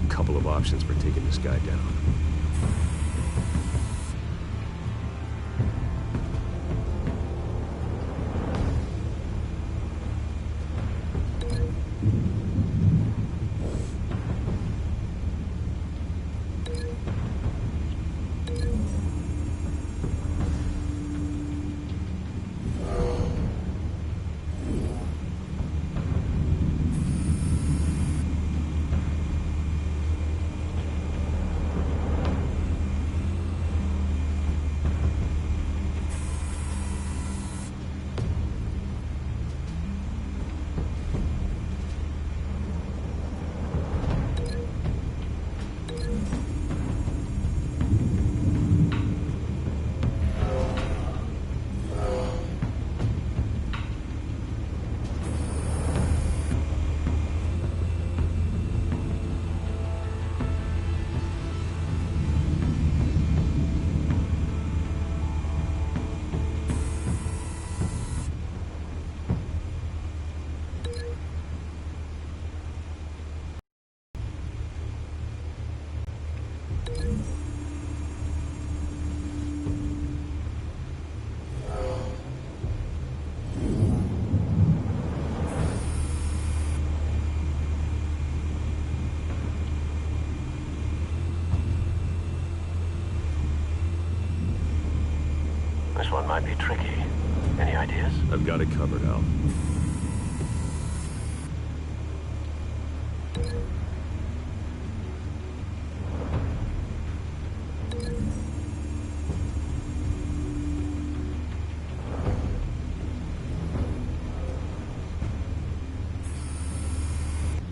S7: Couple of options for taking this guy down.
S19: This one might be tricky. Any ideas?
S7: I've got it covered, Al.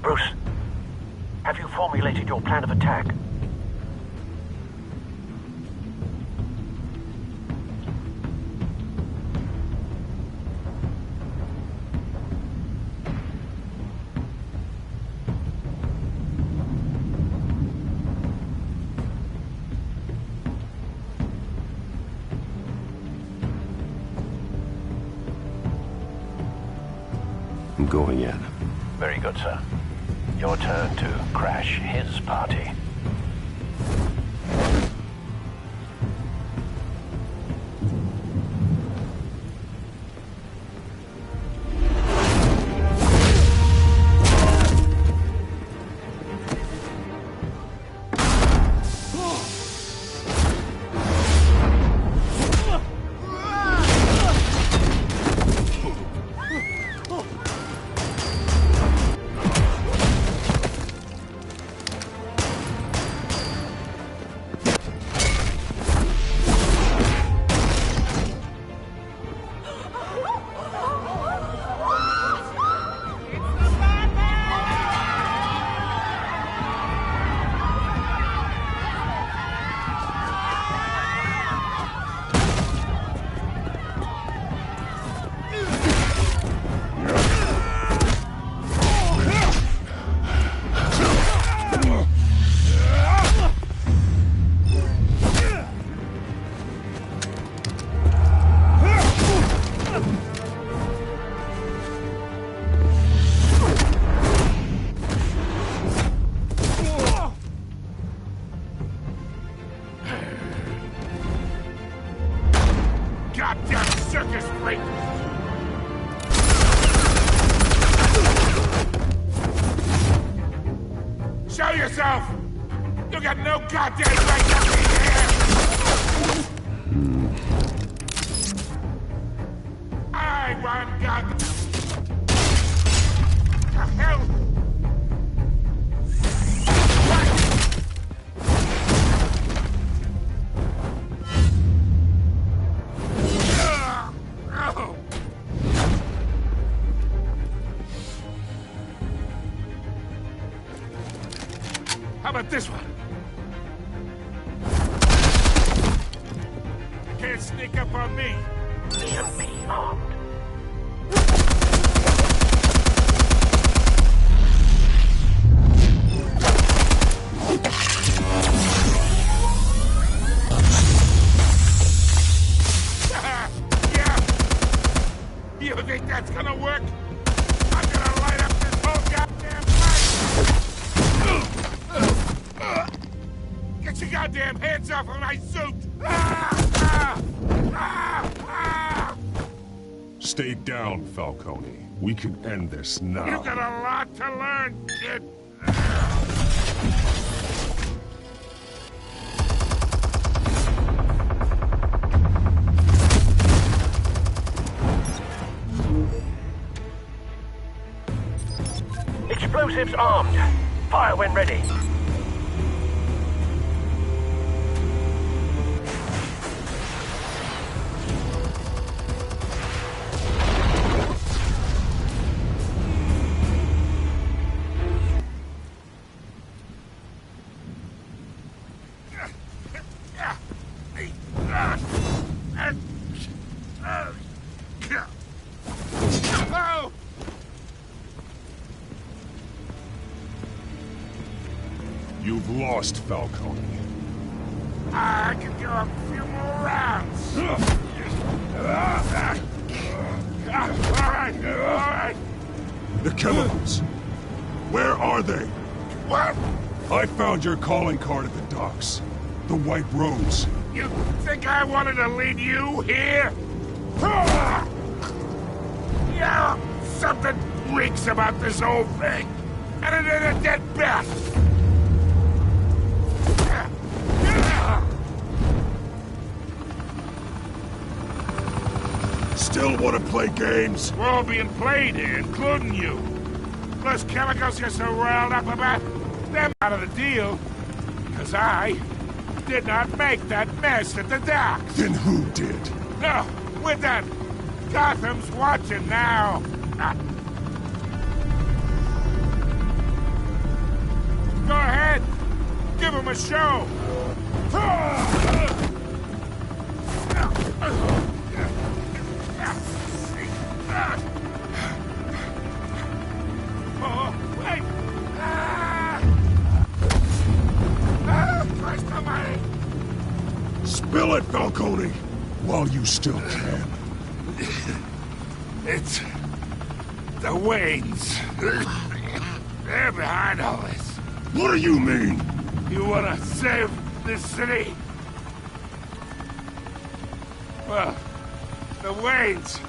S19: Bruce, have you formulated your plan of attack?
S7: I'm going in.
S19: Very good, sir. Your turn to crash his party.
S13: Goddamn circus freak! Show yourself! You got no goddamn right to be here! I want God. The hell? How about this one? sneak up on me.
S19: EMP armed.
S13: Yeah. You think that's gonna work? I'm gonna light up this whole goddamn place! Get your goddamn hands off of my suit!
S3: Stay down, Falcone. We can end this now.
S13: You got a lot to learn, kid.
S19: Explosives armed. Fire when ready.
S3: You've lost, Falcone.
S13: I can go a few more rounds. All right.
S3: The chemicals. Where are they?
S13: What?
S3: I found your calling card at the docks. The White Rose.
S13: You think I wanted to lead you here? Yeah, something reeks about this whole thing. And it ain't a dead bat.
S3: Still want to play games?
S13: We're all being played here, including you. Plus chemicals you're so riled up about, them out of the deal. Because I did not make that mess at the docks.
S3: Then who did?
S13: No, we're done. Gotham's watching now. Go ahead. Give him a show. Oh, wait! Christ almighty!
S3: Spill it, Falcone, while you still can.
S13: It's the Waynes. They're behind all this.
S3: What do you mean?
S13: You want to save this city? Well, the Waynes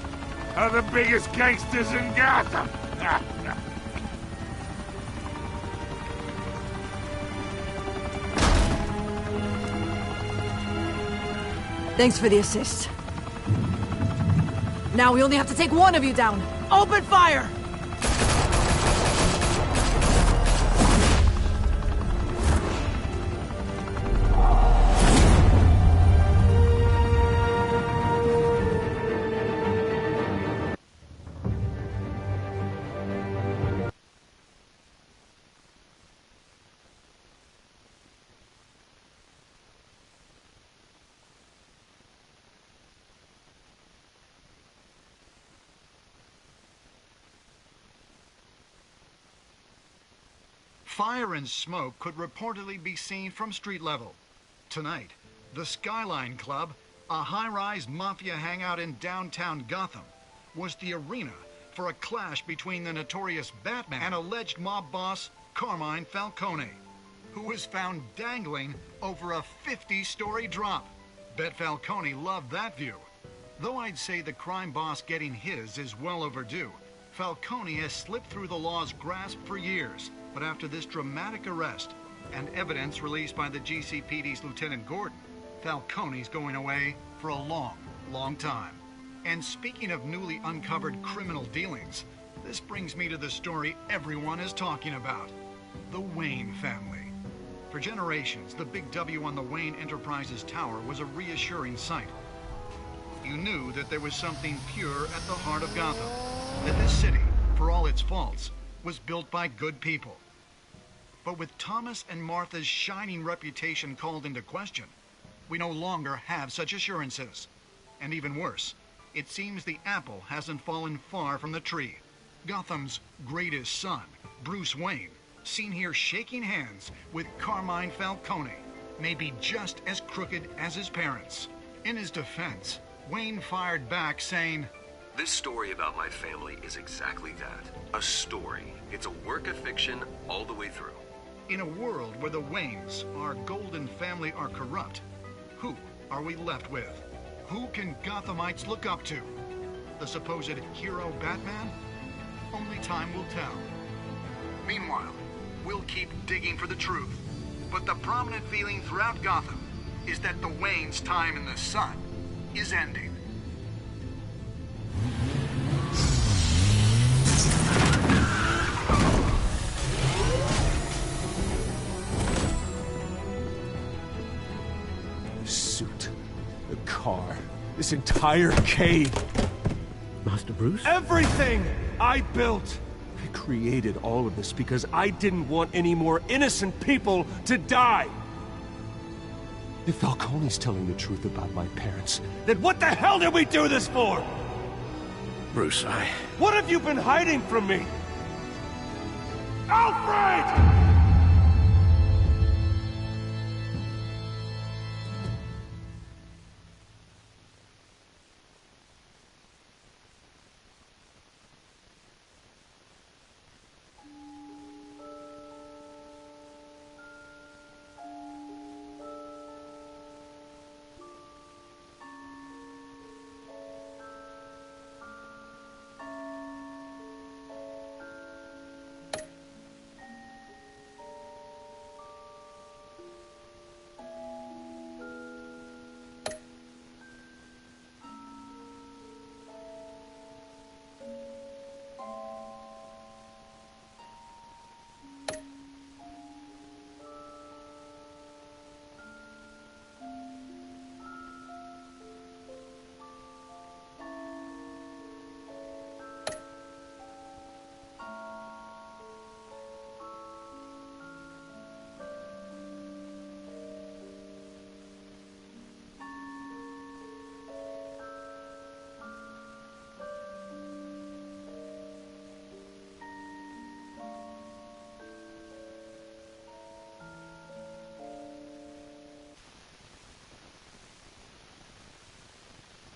S13: are the biggest gangsters in Gotham.
S17: Thanks for the assist. Now we only have to take one of you down. Open fire!
S14: Fire and smoke could reportedly be seen from street level. Tonight, the Skyline Club, a high-rise mafia hangout in downtown Gotham, was the arena for a clash between the notorious Batman and alleged mob boss Carmine Falcone, who was found dangling over a 50-story drop. Bet Falcone loved that view. Though I'd say the crime boss getting his is well overdue, Falcone has slipped through the law's grasp for years. But after this dramatic arrest and evidence released by the GCPD's Lieutenant Gordon, Falcone's going away for a long, long time. And speaking of newly uncovered criminal dealings, this brings me to the story everyone is talking about: the Wayne family. For generations, the big W on the Wayne Enterprises tower was a reassuring sight. You knew that there was something pure at the heart of Gotham, that this city, for all its faults, was built by good people. But with Thomas and Martha's shining reputation called into question, we no longer have such assurances. And even worse, it seems the apple hasn't fallen far from the tree. Gotham's greatest son, Bruce Wayne, seen here shaking hands with Carmine Falcone, may be just as crooked as his parents. In his defense, Wayne fired back saying,
S7: "This story about my family is exactly that. A story. It's a work of fiction all the way through."
S14: In a world where the Waynes, our golden family, are corrupt, who are we left with? Who can Gothamites look up to? The supposed hero Batman? Only time will tell. Meanwhile, we'll keep digging for the truth. But the prominent feeling throughout Gotham is that the Waynes' time in the sun is ending.
S5: The suit, the car, this entire cave.
S6: Master Bruce?
S5: Everything I built! I created all of this because I didn't want any more innocent people to die! If Falcone's telling the truth about my parents, then what the hell did we do this for?
S20: Bruce,
S5: What have you been hiding from me? Alfred!